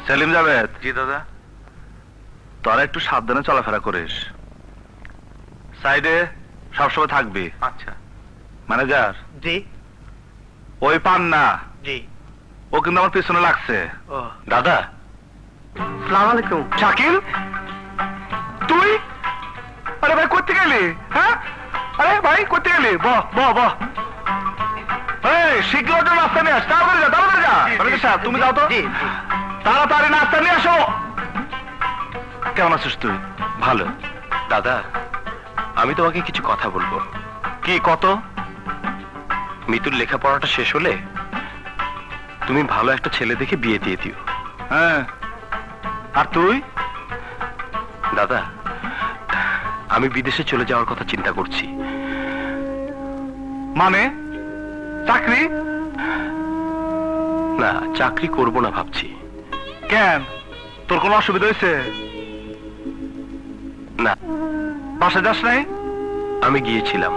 সেলিম জাভেদ। জি দাদা। তোরা একটু সাবধানে চলাফেরা করিস, সাইডে সবসময় থাকবি। আচ্ছা। ম্যানেজার। জি। ওই পান না। জি। ও কিন্তু আমার পিছনে লাগছে। দাদা, সালাম আলাইকুম। শাকিল, তুই? আরে ভাই করতে গেলি? হ্যাঁ, আরে ভাই করতে গেলি? বহ এই শীঘ্র নাস্তা নিয়ে আস। তাড়াতাড়ি যা, তাড়াতাড়ি যা। ম্যানেজার সাহেব, তুমি যাও তো। তাড়াতাড়ি নাস্তা নিয়ে আসো। কেমন আছিস তুই? ভালো। দাদা, আমি তোমাকে কিছু কথা বলবো। কি কত? মিতুর লেখাপড়াটা শেষ হলে তুমি ভালো একটা ছেলে দেখে বিয়ে দিয়ে দিও। হ্যাঁ, আর তুই? দাদা, আমি বিদেশে চলে যাওয়ার কথা চিন্তা করছি। মানে চাকরি? না, চাকরি করব না ভাবছি। কেন, তোর কোনো অসুবিধা হয়েছে? না। বাসা যাস নাই? আমি গিয়েছিলাম।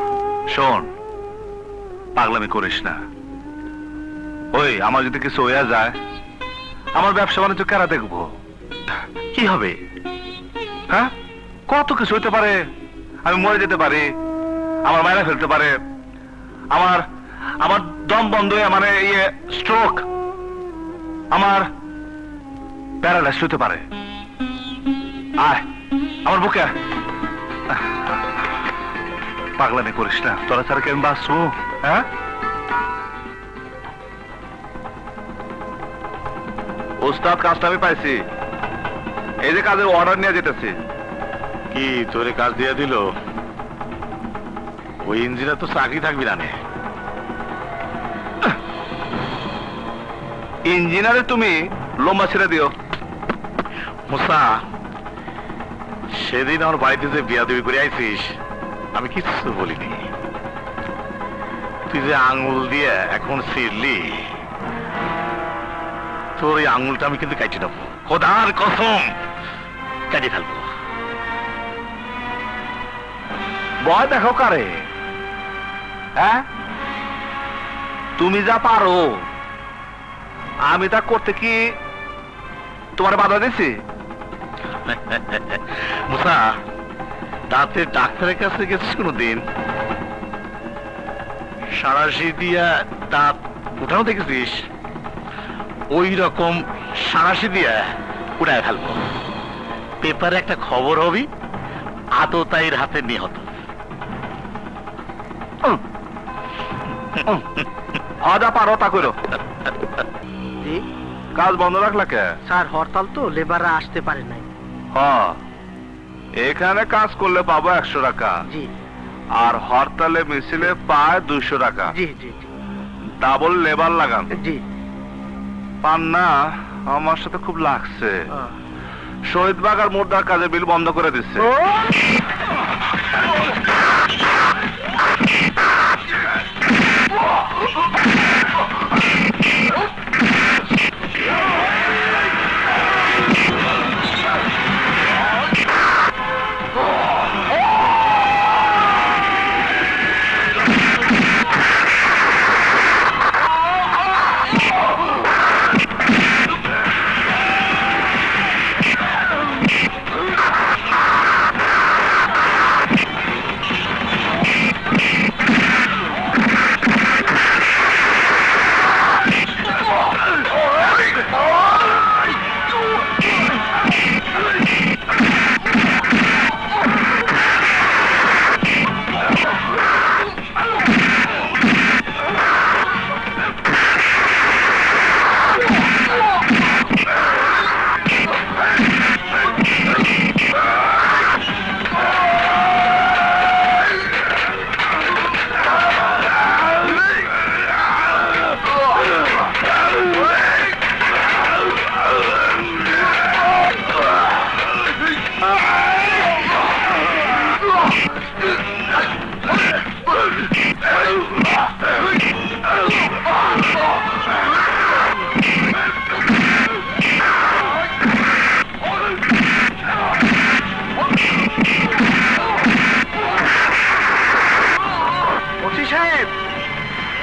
শোন, পাগলামি করিস না। ওই আমার যদি কিছু হয়ে যায়, আমার ব্যবসা বাণিজ্য কারা দেখবো? কি হবে? হ্যাঁ, কত কিছু হইতে পারে। আমি মরে যেতে পারি, আমার মায়েরা ফেলতে পারে, আমার দম বন্ধ হয়ে মানে স্ট্রোক, আমার প্যারালাইজ হতে পারে। আয় আমার বুকে আয়। পাগলামি করিস না, তোরা ছাড়া কেন বাঁচবো? হ্যাঁ, ওস্তাদ কাজটা আমি পাইছি। এই যে কাজের অর্ডার নিয়ে যেতেছি। কি তোরে কাজ দিয়ে দিল? ওই ইঞ্জিনিয়ার তো চাকরি থাকবি না। ইঞ্জিনিয়ারে তুমি লম্বা ছেড়ে দিও। মুসা, সেদিন আমার বাড়িতে যে বিয়াদবি করে আইছিস, আমি কিছু বলিনি। তুই যে আঙুল দিয়ে এখন ছিড়লি, তোর এই আঙুলটা আমি কিন্তু কাটি নেবো। খোদার কসম কাটি ফেলবো। ভয় দেখো কারে? হ্যাঁ, তুমি যা পারো আমি তা করতে কি তোমার বাধা দিছি? মুসা, দাঁতের ডাক্তারের কাছে গেছিস কোনোদিন? সারাশি দিয়া দাঁত উঠানো দেখেছিস? ওই রকম সারাশি দিয়া উঠায় ফেলবো। পেপারে একটা খবর হবি, আততায়ীর হাতে নিহত। যা পারো তা করো। কাজ বন্ধ রাখলা কে? স্যার হরতাল তো, লেবাররা আসতে পারে নাই। হ্যাঁ, এখানে কাজ করলে পাবো 100 টাকা, জি আর হরতালে মিছিলে পায় 200 টাকা। জি জি জি ডাবল লেবার লাগান। জি। পান না? আমার সাথে খুব লাগছে। শহীদবাগ আর মোদ্দার কাজে বিল বন্ধ করে দিচ্ছে।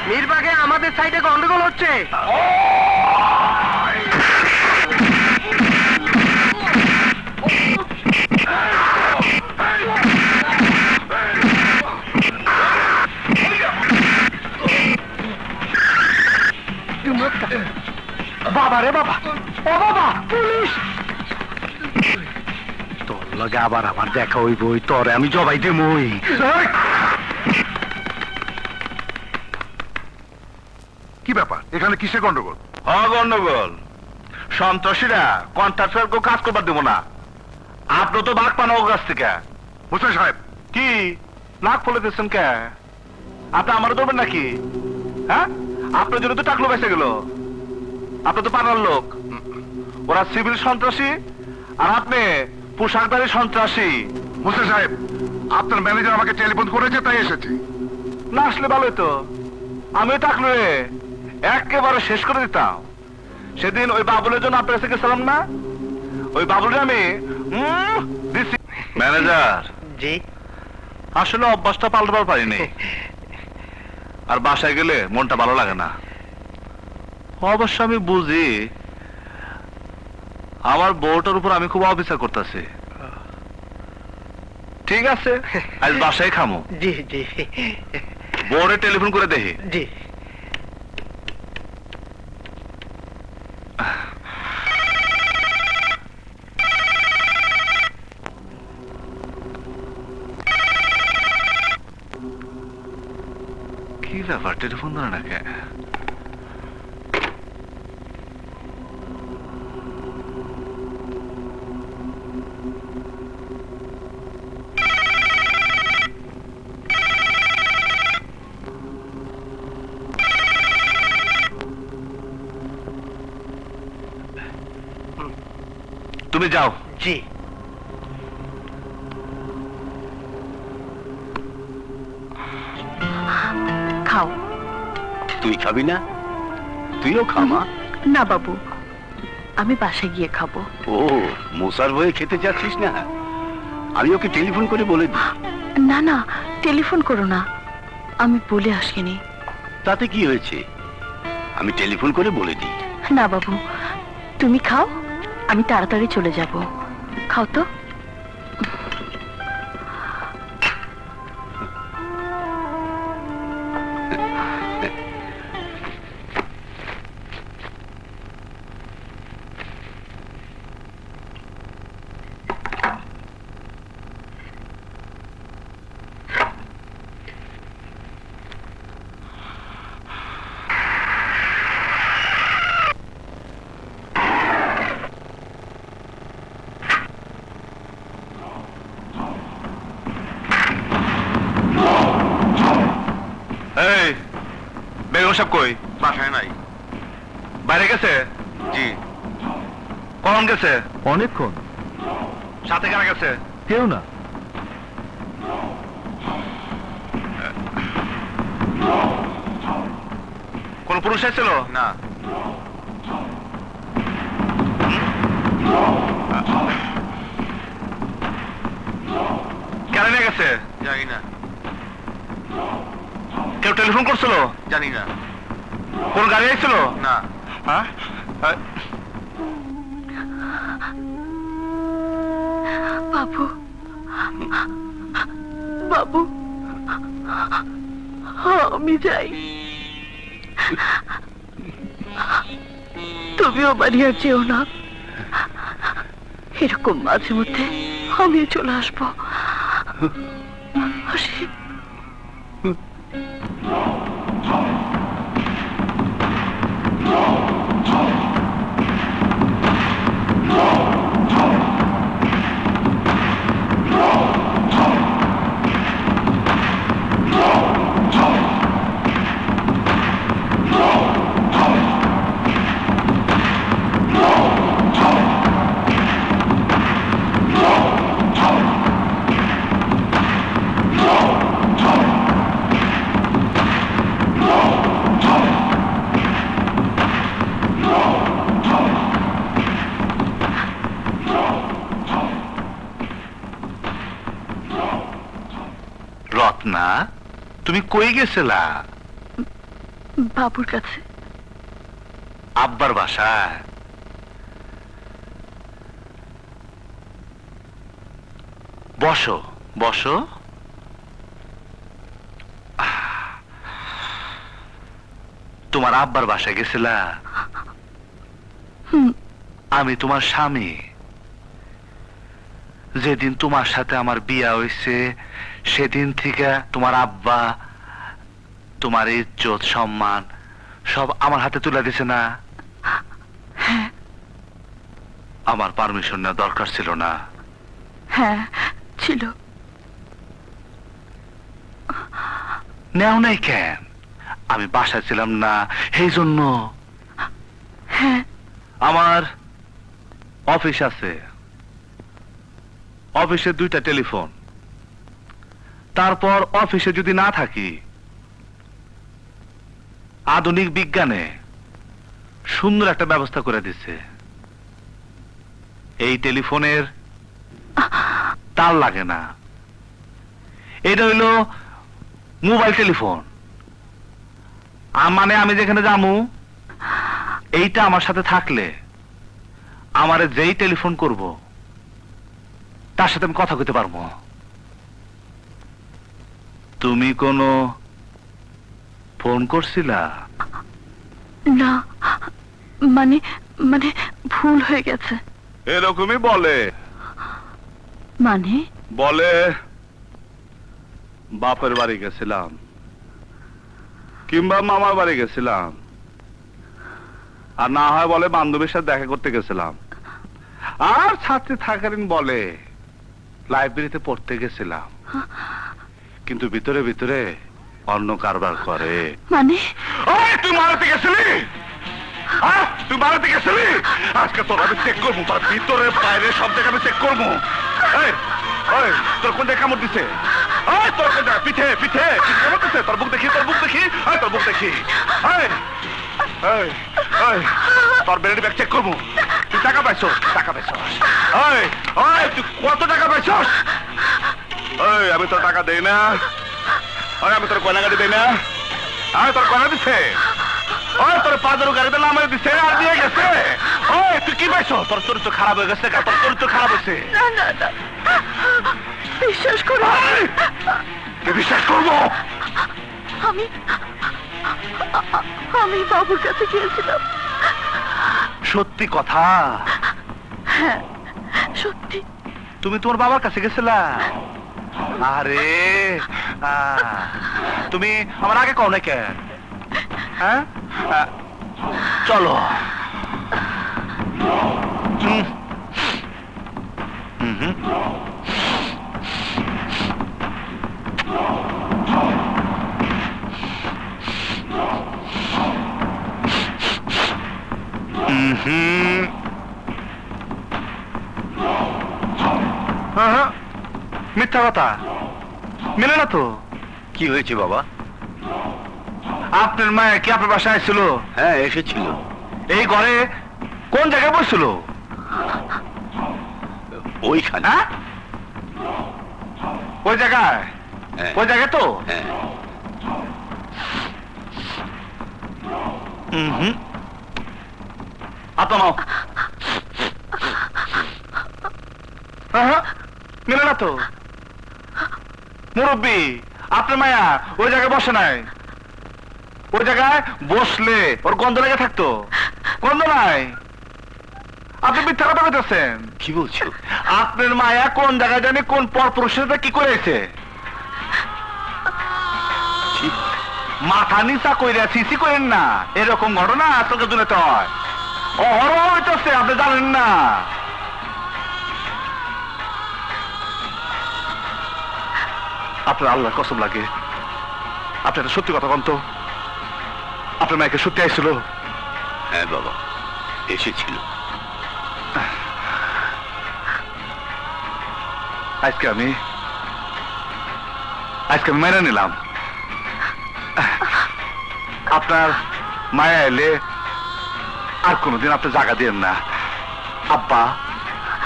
মিরবাগে আমাদের সাইডে গন্ডগোল হচ্ছে। বাবা রে বাবা, ও বাবা, পুলিশ! তোর লগে আবার আমার দেখা হইবই, তোরে আমি জবাই দেবই। কি ব্যাপার, এখানে কিসে গন্ডগোল? গন্ডগোল। সন্ত্রাসীরা কন্ট্রাক্টরকে কাজ করবার দেবো না। আপনি তো বাঘ পান ওর কাছ থেকে। হোসেন সাহেব, কি নাক ফলে দিচ্ছেন কে? আপনি আমারও ধরবেন নাকি? হ্যাঁ, আপনার জন্য তো টাকলো বেঁচে গেল। আপনি তো পানার লোক। ওরা সিভিল সন্ত্রাসী আর আপনি পোশাকধারী সন্ত্রাসী। হোসেন সাহেব, আপনার ম্যানেজার আমাকে টেলিফোন করেছে, তাই এসেছি। না আসলে ভালোই তো। আমি টাকলো একেবারে শেষ করে দিতাম। সেদিন ওই বাবুলের জন্য আপনার কাছে গেছিলাম না? ওই বাবুলে আমি দিছি। ম্যানেজার জি, আসলে অভ্যাসটা পাল্টাবার পারিনি, আর বাসায় গেলে মনটা ভালো লাগে না। অবশ্য আমি বুঝি আমার বউটার উপর আমি খুব অবিচার করতেছি। ঠিক আছে, আজ বাসায় খামো। জি জি বউরে টেলিফোন করে দেখি। জি। কি ব্যাপার, টেলিফোন ধরে না কে? তুমি যাও। জি। খাও। তুই খাবি না? তুইও খামা। না বাবু, আমি বাসায় গিয়ে খাবো। ও, মোসার হয়ে খেতে যাচ্ছিস না? আমি ওকে টেলিফোন করে বলে দিই। না না, টেলিফোন করো না, আমি বলে আসিনি। তাতে কি হয়েছে? আমি টেলিফোন করে বলে দিই। না বাবু, তুমি খাও, আমি তাড়াতাড়ি চলে যাব। খাও তো। এই বেগম সাহেব কই? বাসায় নাই। বাইরে গেছে? জি। কখন গেছে? অনেকক্ষণ। সাথে কারা গেছে? কেউ না। কোন পুরুষ ছিল? না। কেন নিয়ে গেছে? জানি না। কেউ টেলিফোন করছিল? জানি না। কোন গাড়ি আইছিল? না। হ্যাঁ? বাবু, বাবু, আমি যাই। তুমিও বাড়ি আর যেও না। এরকম মাঝে মধ্যে আমি চলে আসবো। আসি। রত্না, তুমি কই গেছিলা? বাবুর কাছে। আব্বার বাসায়? বসো বসো। তোমার আব্বার বাসায় গেছিলা? আমি তোমার স্বামী। যেদিন তোমার সাথে আমার বিয়া হয়েছে সেদিন থেকে তোমার আব্বা তোমার ইজ্জত সম্মান সব আমার হাতে তুলে দিছে না? আমার পারমিশন নেওয়া দরকার ছিল না? হ্যাঁ ছিল। নেও নাই কেন? আমি বাসায় ছিলাম না এই জন্য? হ্যাঁ। আমার অফিস আছে, অফিসে 2টা টেলিফোন। তারপর অফিসে যদি না থাকি, আধুনিক বিজ্ঞানে সুন্দর একটা ব্যবস্থা করে দিচ্ছে। এই টেলিফোনের তার লাগে না। এটা হইল মোবাইল টেলিফোন। মানে আমি যেখানে যামু এইটা আমার সাথে থাকলে আমারে যেই টেলিফোন করব তার সাথে আমি কথা কইতে পারবো। তুমি কোনো ফোন করছিলা? না, মানে মানে ভুল হয়ে গেছে। এরকমই বলে। মানে? বলে বাপের বাড়ি গেছিলাম কিংবা মামার বাড়ি গেছিলাম, আর না হয় বলে বান্ধবীর সাথে দেখা করতে গেছিলাম, আর ছাত্রী থাকালীন বলে লাইব্রেরিতে পড়তে গেছিলাম। কিন্তু ভিতরে ভিতরে অন্য কারবার করে। মানে? তুই মারাতে গেছিলি? তুই মারাতে গেছিলি? আজকে তোর আমি চেক করবো, তোর ভিতরে বাইরে সব জায়গায় আমি চেক করবো। তোর কোন জায়গায় কামড় দিছে? তোর কোন জায়গায়? পিঠে পিঠে কামড় দিছে? তোর বুক দেখি, তোর বুক দেখি, তোর বুক দেখি। তোর বেরেন্টি ব্যাগ চেক করবো। তুই টাকা পাইছ? টাকা পাইছ? তুই কত টাকা পাইছ? আমি তোর টাকা দেই না। আমি তোর কয়লা গাড়ি দেই না। তোর কয়লা দিছে? তোর 5 গাড়িতে নামাই দিছে আর দিয়ে গেছে। ওই, তুই কি পাইছো? তোর চরিত্র খারাপ হয়ে গেছে, তোর চরিত্র খারাপ হয়েছে। না না না, বিশ্বাস করো। তুই বিশ্বাস করবো? আমি আমি বাবুর কাছে গিয়েছিলাম। সত্যি কথা? হ্যাঁ সত্যি। তুমি তোমার বাবার কাছে গেছিলা? আরে তুমি আমার আগে কও না কেন? হ্যাঁ, চলো। মিথ্যা কথা, মেলে না তো। কি হয়েছে বাবা? আপনার মায়ের কি আপনার বাসায় আসছিল? হ্যাঁ এসেছিল। এই ঘরে কোন জায়গায় বসছিল? ওইখানে। হ্যাঁ, ওই জায়গায়? হ্যাঁ। ওই জায়গায় তো? হ্যাঁ। আপনার মেলে না তো। মুরব্বী, আপনার মায়া ওই জায়গায় বসে নাই। ওই জায়গায় বসলে ওর গন্ধ লেগে থাকতো। গন্ধ নাই। আপনি মিথ্যা কথা বলতেছেন। কি বলছো? আপনার মায়া কোন জায়গায় জানি কোন পরপুরুষের সাথে কি করেছে? মাথা নিচা কইরা সিসি করেন না, এরকম ঘটনা আজকালকার দুনিয়াতে হয়। অহরহ হইতেছে, আপনি জানেন না। আপনার আল্লাহর কসম লাগে, আপনি একটা সত্যি কথা বলতো। আপনার মাকে সত্যি আইছিল? হ্যাঁ বাবা, এসেছিল। আজকে আমি মেনে নিলাম। আপনার মায়া এলে আর কোনোদিন আপনি জায়গা দিয়েন না। আব্বা,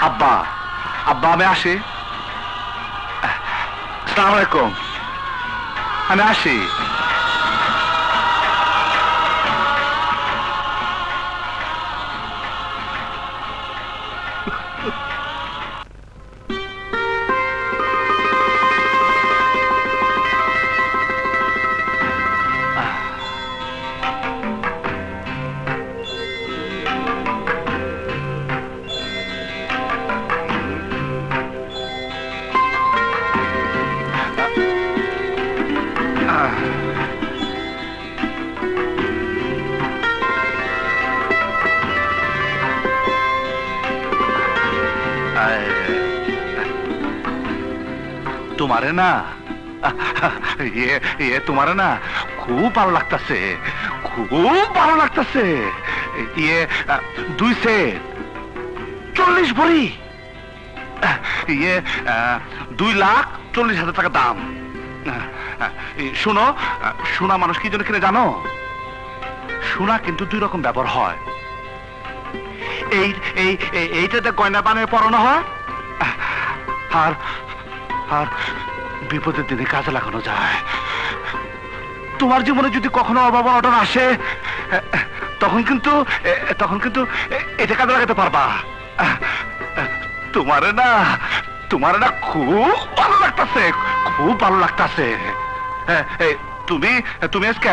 আব্বা, আব্বা, আমি আসি। আসসালামু আলাইকুম, আমি আসি। তোমারে না, তোমারে না খুব ভালো লাগতেছে, খুব ভালো লাগতেছে। 2 সেট 40 ভরি, 2,40,000 টাকা দাম। শোনো, সোনা মানুষ কি জন্য কিনে জানো? সোনা কিন্তু 2 রকম ব্যবহার হয়। এইটাতে গয়না বানিয়ে পরানো হয়, আর আর বিপদের দিনে কাজে লাগানো যায়। তোমার জীবনে যদি কখনো অভাব অনটন আসে, তখন কিন্তু এটা কাজে লাগাতে পারবা। তোমারে না খুব ভালো লাগতেছে, খুব ভালো লাগতেছে। তুমি আজকে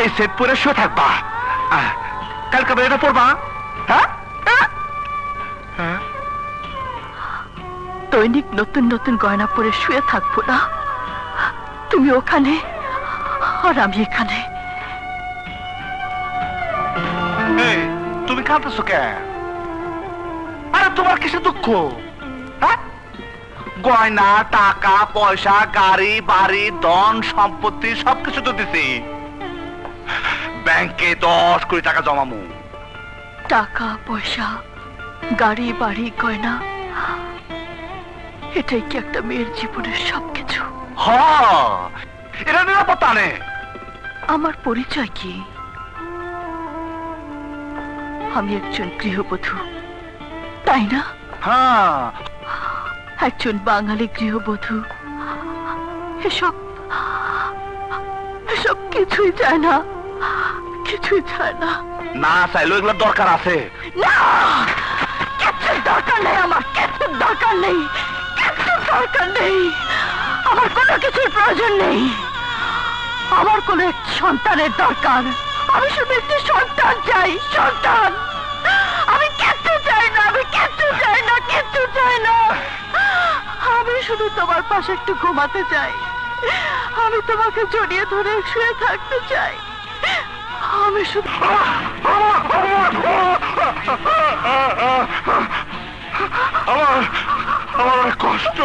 এই সেট পরে শুয়ে থাকবা, কালকে এটা পড়বা। হ্যাঁ, দৈনিক নতুন নতুন গয়না পরে শুয়ে থাকবো না। তুমি ওখানে আর আমি এখানে। তুমি কাঁদতেছো কেন? আরে তোমার কিসের দুঃখ? হ্যাঁ, গয়না, টাকা পয়সা, গাড়ি বাড়ি, ধন সম্পত্তি সবকিছু তো দিছি। ব্যাংকে 10 কোটি টাকা জমামু। টাকা পয়সা, গাড়ি বাড়ি, গয়না, এটাই কি একটা মেয়ের জীবনের সবকিছু? এটা নিরাপত্তা নেই। আমার পরিচয় কি? আমি একজন গৃহবধূ, তাই না? হ্যাঁ, একজন বাঙালি গৃহবধূ। এসব এসব কিছুই চায় না, কিছুই চায় না। না চাইলেও এগুলো দরকার আছে। না, কিচ্ছুর দরকার নেই আমার, কিচ্ছুর দরকার নেই, কিচ্ছুর দরকার নেই। আমার কোনো কিছুর প্রয়োজন নেই। আমার কোনো একটি সন্তানের দরকার। আমি শুধু একটি সন্তান চাই, সন্তান। আমি কিচ্ছু চাই না, আমি কিচ্ছু চাই না, কিচ্ছু চাই না। আমি শুধু তোমার পাশে একটু ঘুমাতে চাই। আমি তোমাকে জড়িয়ে ধরে শুয়ে থাকতে চাই। আমি শুধু আমার অনেক কষ্ট,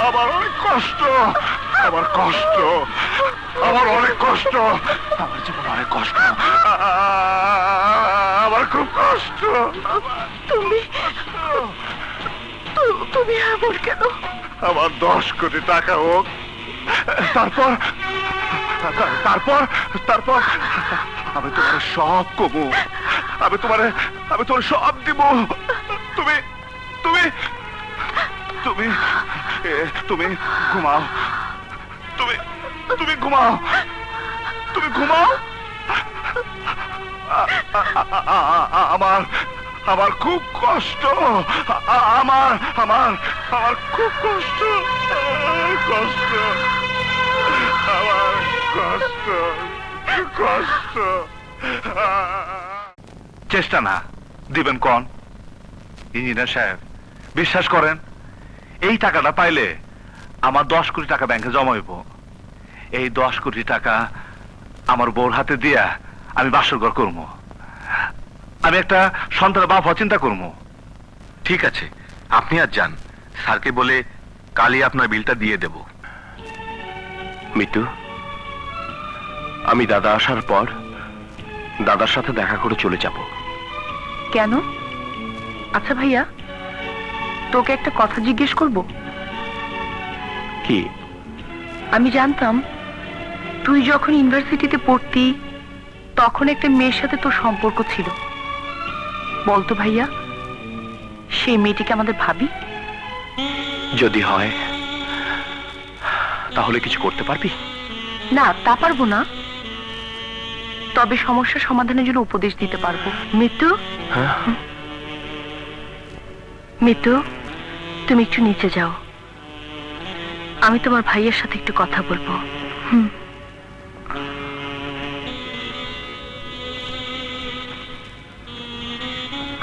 আমার অনেক কষ্ট, আমার কষ্ট, আমার অনেক কষ্ট, আমার জীবন অনেক কষ্ট, আমার খুব কষ্ট। তুমি তুমি এমন কেন? আমার 10 কোটি টাকা হোক, তারপর তারপর তারপর আমি তোমার সব কমু, আমি তোমার সব দিব। তুমি তুমি তুমি তুমি ঘুমাও, তুমি তুমি ঘুমাও, তুমি ঘুমাও। আমার আমার খুব কষ্ট, আমার আমার আমার খুব কষ্ট, কষ্ট, আমার কষ্ট, কষ্ট। চেষ্টা না দিবেন কোন? ইঞ্জিনিয়ার সাহেব, বিশ্বাস করেন, এই টাকাটা পাইলে আমার 10 কোটি টাকা ব্যাংকে জমা হইব। এই 10 কোটি টাকা আমার বউর হাতে দিয়া আমি বাসরঘর করবো। আমি একটা সন্তানের বাপ হওয়ার চিন্তা করবো। ঠিক আছে, আপনি আর যান, স্যারকে বলে কালই আপনার বিলটা দিয়ে দেব। মিতু, আমি দাদা আসার পর দাদার সাথে দেখা করে চলে যাব। কেন? আচ্ছা ভাইয়া, তোকে একটা কথা জিজ্ঞেস করব। কি? আমি জানতাম তুই যখন ইউনিভার্সিটিতে পড়তি তখন একটা মেয়ের সাথে তোর সম্পর্ক ছিল। বলতো ভাইয়া, সেই মেয়েটিকে আমাদের ভাবি? যদি হয় তাহলে কিছু করতে পারবি? না, তা পারবো না, তবে সমস্যা সমাধানের জন্য উপদেশ দিতে পারবো। মিতু, হ্যাঁ? মিতু, তুমি একটু নিচে যাও, আমি তোমার ভাইয়ের সাথে একটু কথা বলবো।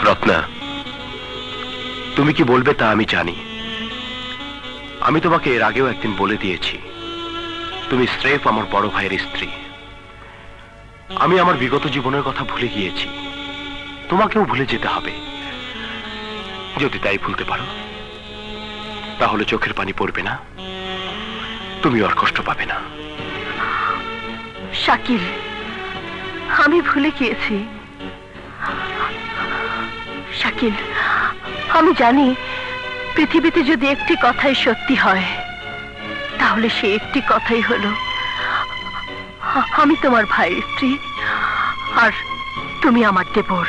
রত্না, তুমি কি বলবে তা আমি জানি। আমি তোমাকে এর আগেও একদিন বলে দিয়েছি, তুমি স্রেফ আমার বড় ভাইয়ের স্ত্রী। আমি আমার বিগত জীবনের কথা ভুলে গিয়েছি, তোমাকেও ভুলে যেতে হবে। যদি তাই ভুলতে পারো তাহলে চোখের পানি পড়বে না, তুমি আর কষ্ট পাবে না। শাকিল, আমি ভুলে গিয়েছি। শাকিল, আমি জানি পৃথিবীতে যদি একটি কথাই সত্যি হয় তাহলে সে একটি কথাই হলো আমি তোমার ভাইয়ের স্ত্রী আর তুমি আমার দেবর।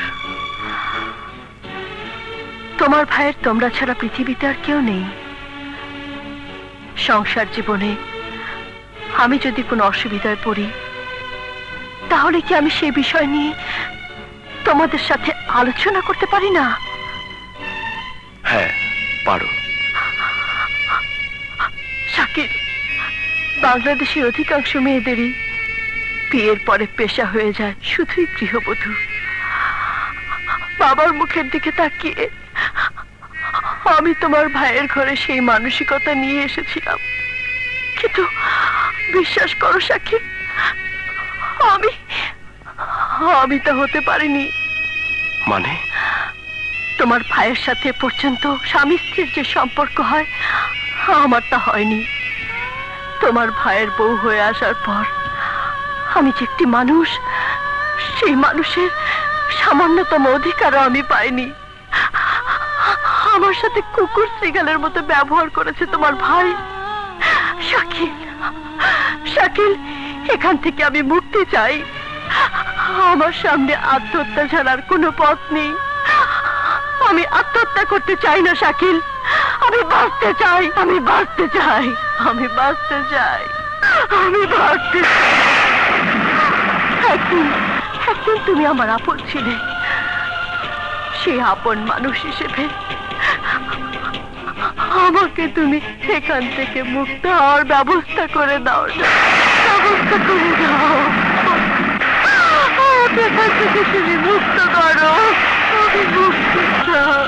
তোমার ভাইয়ের তোমরা ছাড়া পৃথিবীতে আর কেউ নেই। সংসার জীবনে আমি যদি কোনো অসুবিধায় পড়ি তাহলে কি আমি সেই বিষয় নিয়ে তোমাদের সাথে আলোচনা করতে পারি না? হ্যাঁ, পারো। শাকিল, বাংলাদেশের অধিকাংশ মেয়েদেরই বিয়ের পরে পেশা হয়ে যায় শুধুই গৃহবধূ। বাবার মুখের দিকে তাকিয়ে আমি তোমার ভাইয়ের ঘরে সেই মানসিকতা নিয়ে এসেছিলাম, কিন্তু বিশ্বাস করো শাকিল, আমি তা হতে পারিনি। মানে? তোমার ভাইয়ের সাথে পর্যন্ত স্বামী স্ত্রীর যে সম্পর্ক হয় আমার তা হয়নি। তোমার ভাইয়ের বউ হয়ে আসার পর আমি যে একটি মানুষ, সেই মানুষের সামান্যতম অধিকারও আমি পাইনি। আমার সাথে কুকুর শ্রীগালের মতো ব্যবহার করেছে তোমার ভাই। শাকিল, শাকিল, এখান থেকে আমি মুক্তি চাই। আমার সামনে আত্মহত্যা ছাড়ার কোনো পথ নেই। আমি আত্মহত্যা করতে চাই না শাকিল, আমি বাঁচতে চাই, আমি বাঁচতে চাই, আমি বাঁচতে চাই, আমি বাঁচতে চাই। একদিন তুমি আমার আপন ছিলে, সেই আপন মানুষ হিসেবে আমাকে তুমি এখান থেকে মুক্ত হওয়ার ব্যবস্থা করে দাও না, ব্যবস্থা করে দাও। আমাকে এখান থেকে তুমি মুক্ত করো, আমি মুক্তি চাই।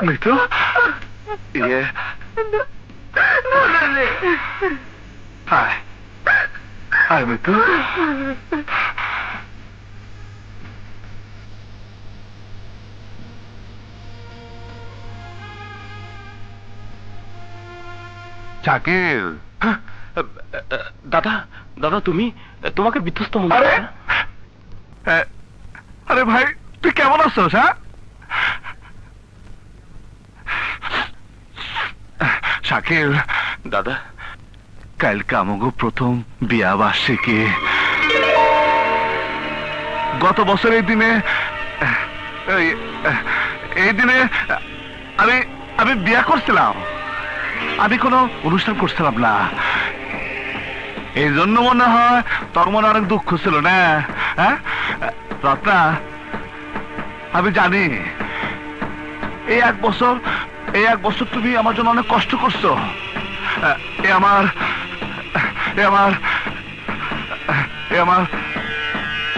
মিতু, হায় হায় মিতু, শাকিল। দাদা, দাদা তুমি, তোমাকে বিধ্বস্ত মনে আরে হয় না? আরে ভাই, তুই কেমন আছিস? হ্যাঁ শাকিল, দাদা, কালকে আমাকে প্রথম বিয়া বার্ষিকী। গত বছর এই দিনে আমি বিয়া করছিলাম, আমি কোনো অনুষ্ঠান করছিলাম না। এই জন্য মনে হয় তোর মনে অনেক দুঃখ ছিল না? হ্যাঁ রত্না, আমি জানি এই এক বছর তুমি আমার জন্য অনেক কষ্ট করছো। এ আমার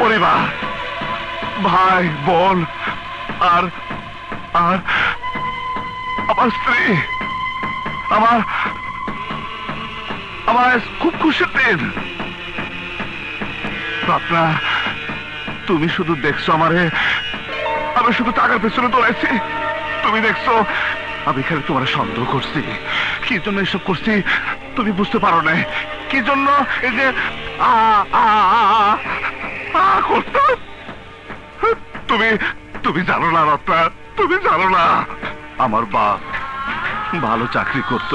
পরিবার, ভাই বোন আর আমার স্ত্রী, আমার খুব খুশির দিন। রত্না, তুমি শুধু দেখছো আমারে, আমি শুধু টাকার পেছনে দৌড়াইছি। তুমি দেখছো আমি এখানে তোমার সন্দেহ করছি। কি জন্য এসব করছি তুমি বুঝতে পারো না? কি জন্য এই যে করতাম? তুমি জানো না রত্না, তুমি জানো না। আমার বাপ ভালো চাকরি করত,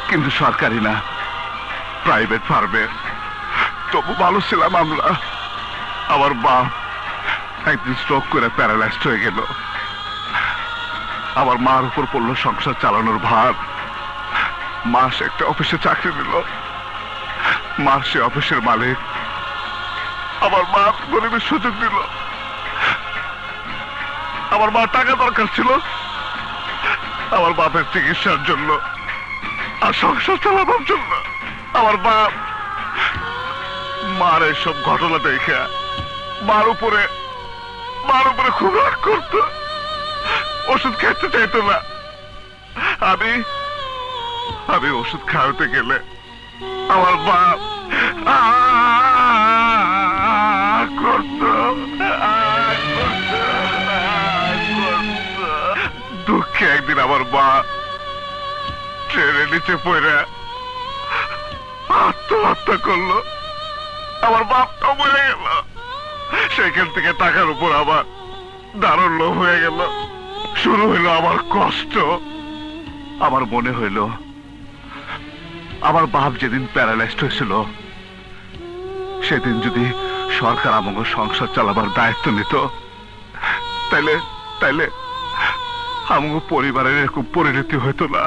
কিন্তু সরকারি না, প্রাইভেট ফার্মে। তবু ভালো ছিলাম আমরা। আমার বাপ একদিন স্ট্রোক করে প্যারালাইজড হয়ে গেল। আমার মার উপর পড়লো সংসার চালানোর ভার। মা সে একটা অফিসে চাকরি দিল, মা সে অফিসের মালিক। আমার মা গরিবের সুযোগ দিল। আমার মা টাকা দরকার ছিল আমার বাপের চিকিৎসার জন্য আর সংসার চালানোর জন্য। আমার বাপ মার এসব ঘটনা দেখে মার উপরে খুব রাগ করত, ওষুধ খেতে চাইতো না। আমি ওষুধ খাওয়াতে গেলে আমার বাপ করত। দুঃখে একদিন আমার মা ট্রেনের নিচে পড়ে আত্মহত্যা করলো। আমার বাপটা মরে গেল। সেখান থেকে টাকার উপর আমার দারুণ লোভ হয়ে গেল। শুরু হইলো আমার কষ্ট। আমার মনে হইল আমার বাপ যেদিন প্যারালাইজড হয়েছিল সেদিন যদি সরকার আমাকে সংসার চালাবার দায়িত্ব নিত, তাইলে আমাকে পরিবারের এরকম পরিণতি হইতো না।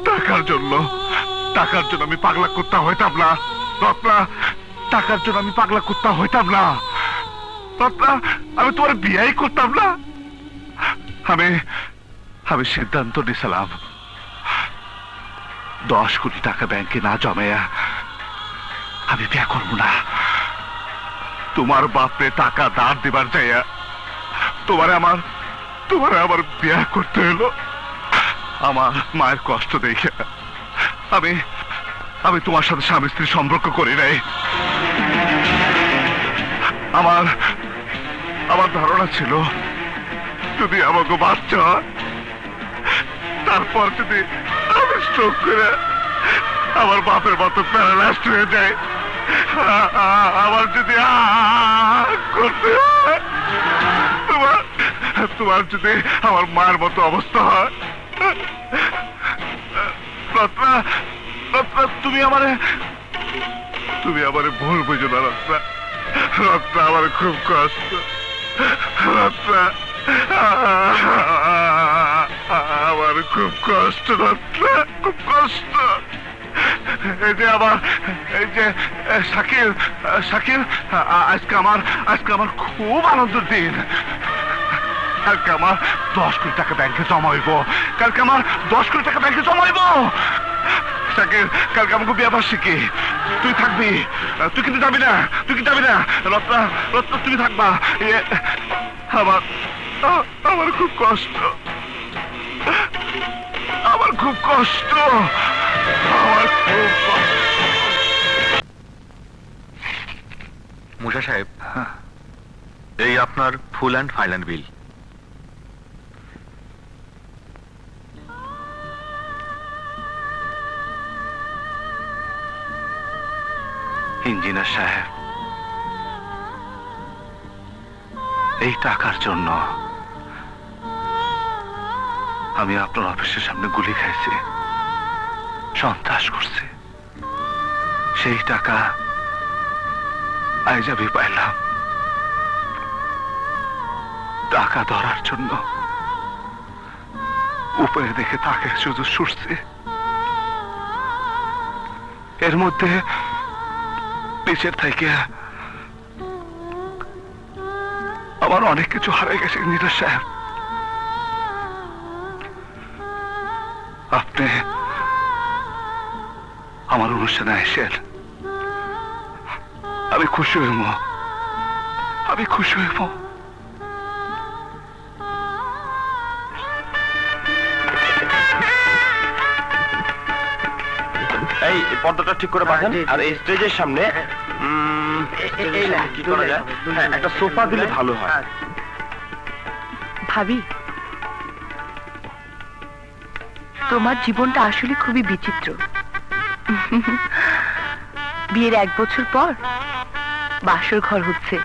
টাকার জন্য আমি পাগলা কুত্তা হইতাম না রত্না। টাকার জন্য আমি পাগলা কুত্তা হইতাম না রত্না। আমি তোমার বিয়াই করতাম না। আমি সিদ্ধান্ত নিয়েছিলাম 10 কোটি টাকা ব্যাংকে না জমাইয়া আমি বিয়া করব না। তোমার বাপরে টাকা ধার দিবার যাইয়া তোমারে আমার বিয়া করতে হলো। আমার মায়ের কষ্ট দেখে আমি তোমার সাথে স্বামী স্ত্রী সম্পর্ক করি নাই। আমার ধারণা ছিল যদি আমাকে বাচ্চা হয়, তারপর যদি আমি স্ট্রোক করে আমার বাপের মতো প্যারালাইজড হয়ে যায়, আমার যদি করতে হয়, তোমার যদি আমার মায়ের মতো অবস্থা হয়, রত্না, রত্না, তুমি আমারে ভুল বুঝো না রত্না। রত্না, আমার খুব কষ্ট রত্না, আমার খুব কষ্ট রত্না, খুব কষ্ট। এই যে শাকিল, আজকে আমার খুব আনন্দের দিন। কালকে আমার 10 কোটি টাকা ব্যাংকে জমাইব, কালকে আমার 10 কোটি টাকা ব্যাংকে জমাইব। শাকিল, কালকে আমাকে বিয়ে বার্ষিকী, তুই থাকবি, তুই কিন্তু যাবি না, রত্না, রত্না তুমি থাকবা। আমার খুব কষ্ট, আমার খুব কষ্ট, আমার খুব কষ্ট। মুসা সাহেব, এই আপনার full and final bill. Engineer সাহেব, এই টাকার জন্য আমি আপনার অফিসের সামনে গুলি খাইছি, সন্ত্রাস করছি। সেই টাকা আজ আমি পাইলাম। টাকা ধরার জন্য উপরে দেখে তাকে শুধু ছুটছে, এর মধ্যে নিচের থেকে আমার অনেক কিছু হারিয়ে গেছে। ইঞ্জিনিয়ার সাহেব, আপনি আমার অনুষ্ঠানে আসেন, আমি খুশি হইব, আমি খুশি হইব। এই পর্দাটা ঠিক করে বাঁধেন, আর এই স্টেজের সামনে কি করা যায়, একটা সোফা দিলে ভালো হয়। ভাবি, তোমার জীবনটা আসলে খুবই বিচিত্র। বিয়ের 1 বছর পর বাসর ঘর হচ্ছে,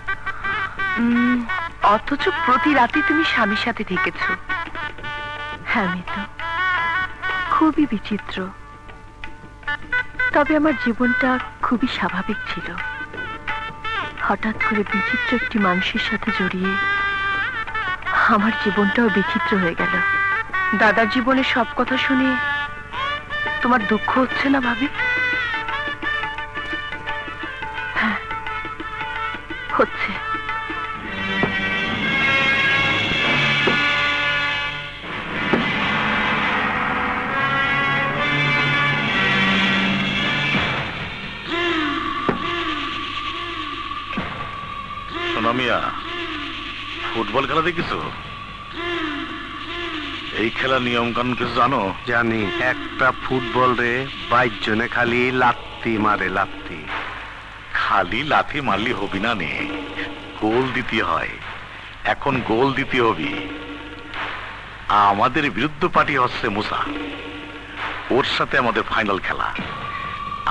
অথচ প্রতি রাতে তুমি স্বামীর সাথে থেকেছ। হ্যাঁ, আমি তো খুবই বিচিত্র। তবে আমার জীবনটা খুবই স্বাভাবিক ছিল। হঠাৎ করে বিচিত্র একটি মানুষের সাথে জড়িয়ে আমার জীবনটাও বিচিত্র হয়ে গেল। দাদার জীবনের সব কথা শুনে তোমার দুঃখ হচ্ছে না ভাবি? হ্যাঁ, হচ্ছে। সোনামিয়া, ফুটবল খেলা দেখিস? এই খেলা নিয়ম কানুন কিছু জানো? জানি। একটা ফুটবল রে 22 জনে খালি লাত্তি মারে, লাত্তি। খালি লাথি মারলি হবি না নে, গোল দিতে হয়। এখন গোল দিতে হবি। আমাদের বিরুদ্ধ পার্টি হচ্ছে মুসা, ওর সাথে আমাদের ফাইনাল খেলা।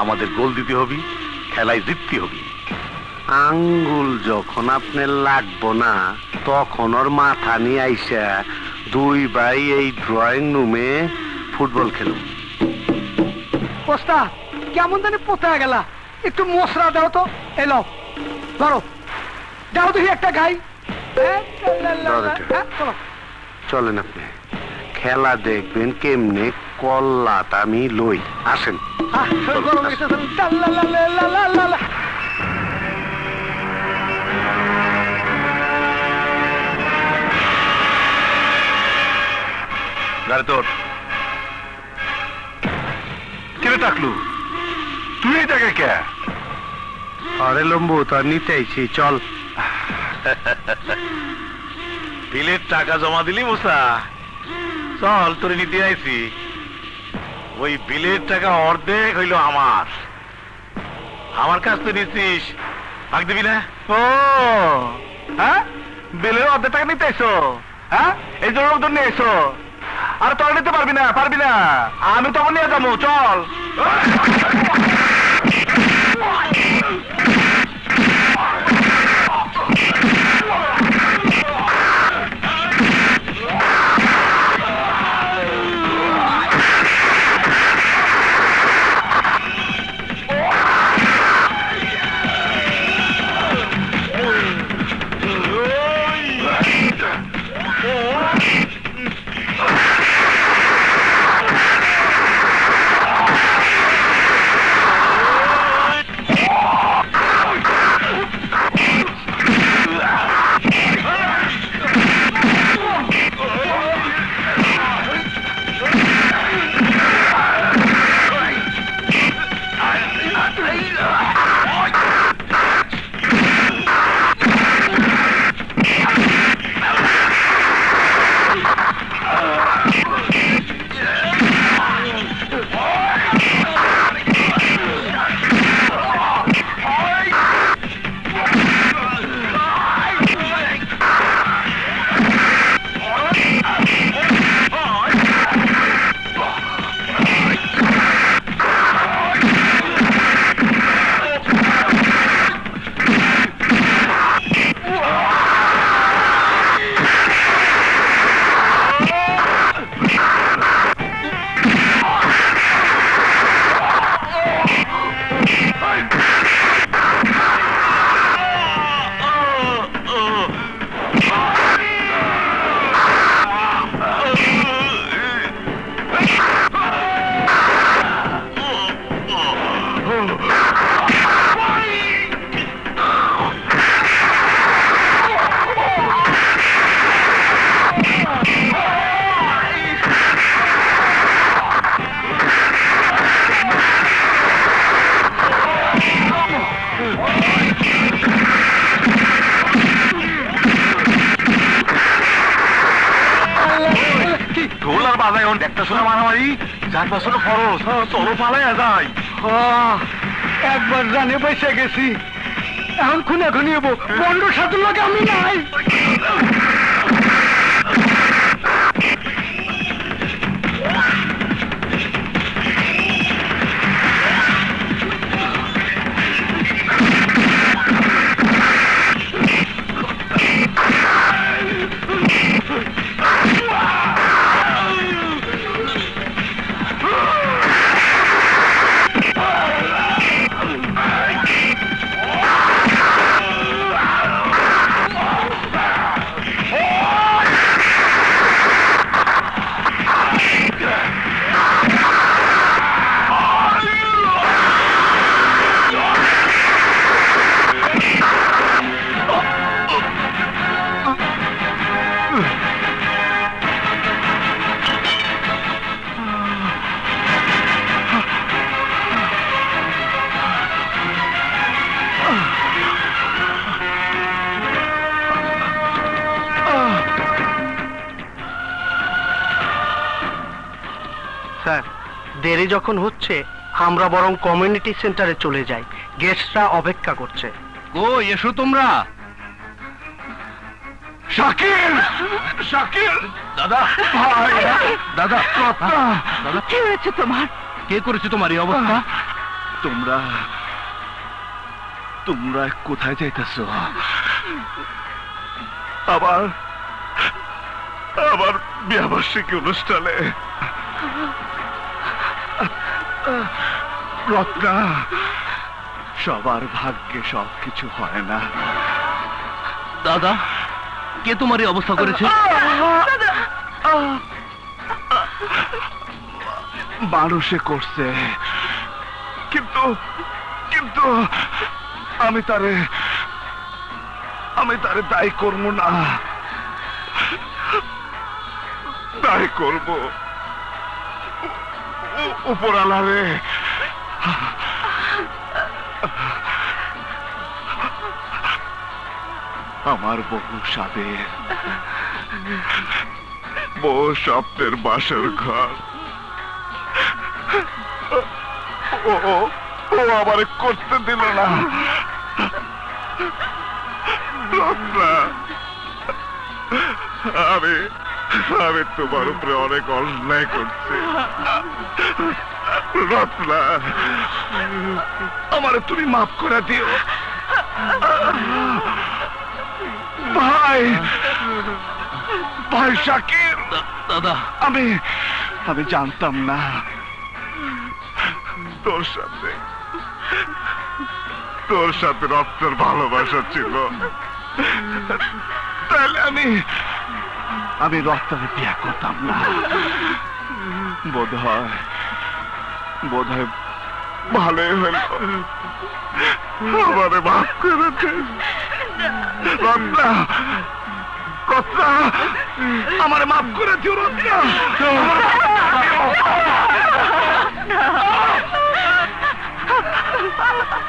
আমাদের গোল দিতে হবি, খেলায় জিততে হবি। আঙ্গুল যখন আপনার লাগবো না, তখন ওর মাথা নিয়ে আইসা 2 ভাই এই ড্রয়িং রুমে ফুটবল খেলুন। পোস্তা কেমন জানি পোতা গেলা, একটু মশলা দাও তো। এলো ধরো, দাও দেখি একটা গাই। চলো চলেন আপনি, খেলা দেখবেন কেমনে কল্লাটা আমি লই। আসেন। গরম গেছে। গাড়ি তোর কেন টাকলু? তুই এই জায়গায় কে? আরে লম্বু, তার নিতে আইছি, চল। বিলের টাকা জমা দিলি মুসা? চল, তোরে নিতে আইছি। ওই বিলের টাকা অর্ধেক হইল আমার। আমার কাছ তো নিচ্ছিস ভাগ দিবি না? ও হ্যাঁ, বিলের অর্ধেক টাকা নিতে এসো, হ্যাঁ এই জন্য ওদের নিয়ে এসো। আর তোরা নিতে পারবি না, পারবি না, আমি তখন নিয়ে যাবো, চল। একটা শোনা মারামারি, যার পাশে খরচ, চলো পালাইয়া যায়। একবার জানে বসে গেছি, এখন খুনে খুনি হবো, বন্ধু সাথে লোকে আমি নাই। স্যার, দেরি যখন হচ্ছে আমরা বরং কমিউনিটি সেন্টারে চলে যাই, গেস্টরা অপেক্ষা করছে। ও এসো তোমরা। শাকিল, শাকিল, দাদা, ভাই, দাদা, দাদা, কি হয়েছে তোমার? কে করেছে তোমার এই অবস্থা? তোমরা তোমরা কোথায় যাইতেছ? আবার আবার বিয়াবার্ষিকী অনুষ্ঠানে। রত্না, সবার ভাগ্যে সবকিছু হয় না। দাদা, কে তোমার এই অবস্থা করেছে? মানুষে করছে, কিন্তু কিন্তু আমি তারে দায়ী করবো না, দায়ী করব উপরালা রে। আমার বহু স্বাদের, বহু স্বপ্নের বাসর ঘর, ও আমারে করতে দিল না। রত্না, আমি আমি তোমার উপরে অনেক অন্যায় করছি রত্না, আমারে তুমি মাফ করে দিও। ভাই ভাই শাকির, দাদা আমি জানতাম না তোর সাথে রক্তের ভালোবাসা ছিল, তাহলে আমি রক্তের বিয়ে করতাম না। বোধ হয় ভালোই হল, আমারে মাফ করে দে রত্না, রত্না, আমারে মাফ করে দিও রত্না।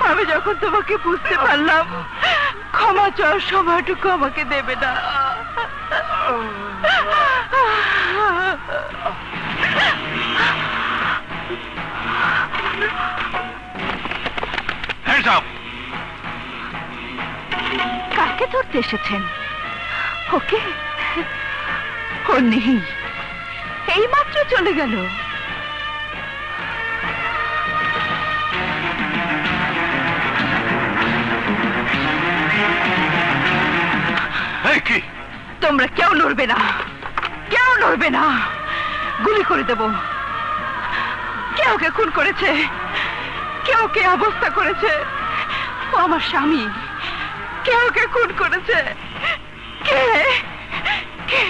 আমি যখন তোমাকে বুঝতে পারলাম ক্ষমা চাওয়ার সময়টুকু আমাকে দেবে না। কাকে ধরতে এসেছেন? ওকে, ও নেই, এই মাত্র চলে গেল। কি তোমরা কেউ নড়বে না, কেউ নড়বে না, গুলি করে দেব। কেউ কে খুন করেছে, কেউ কে অবস্থা করেছে, ও আমার স্বামী। কেউ কে খুন করেছে, কে কে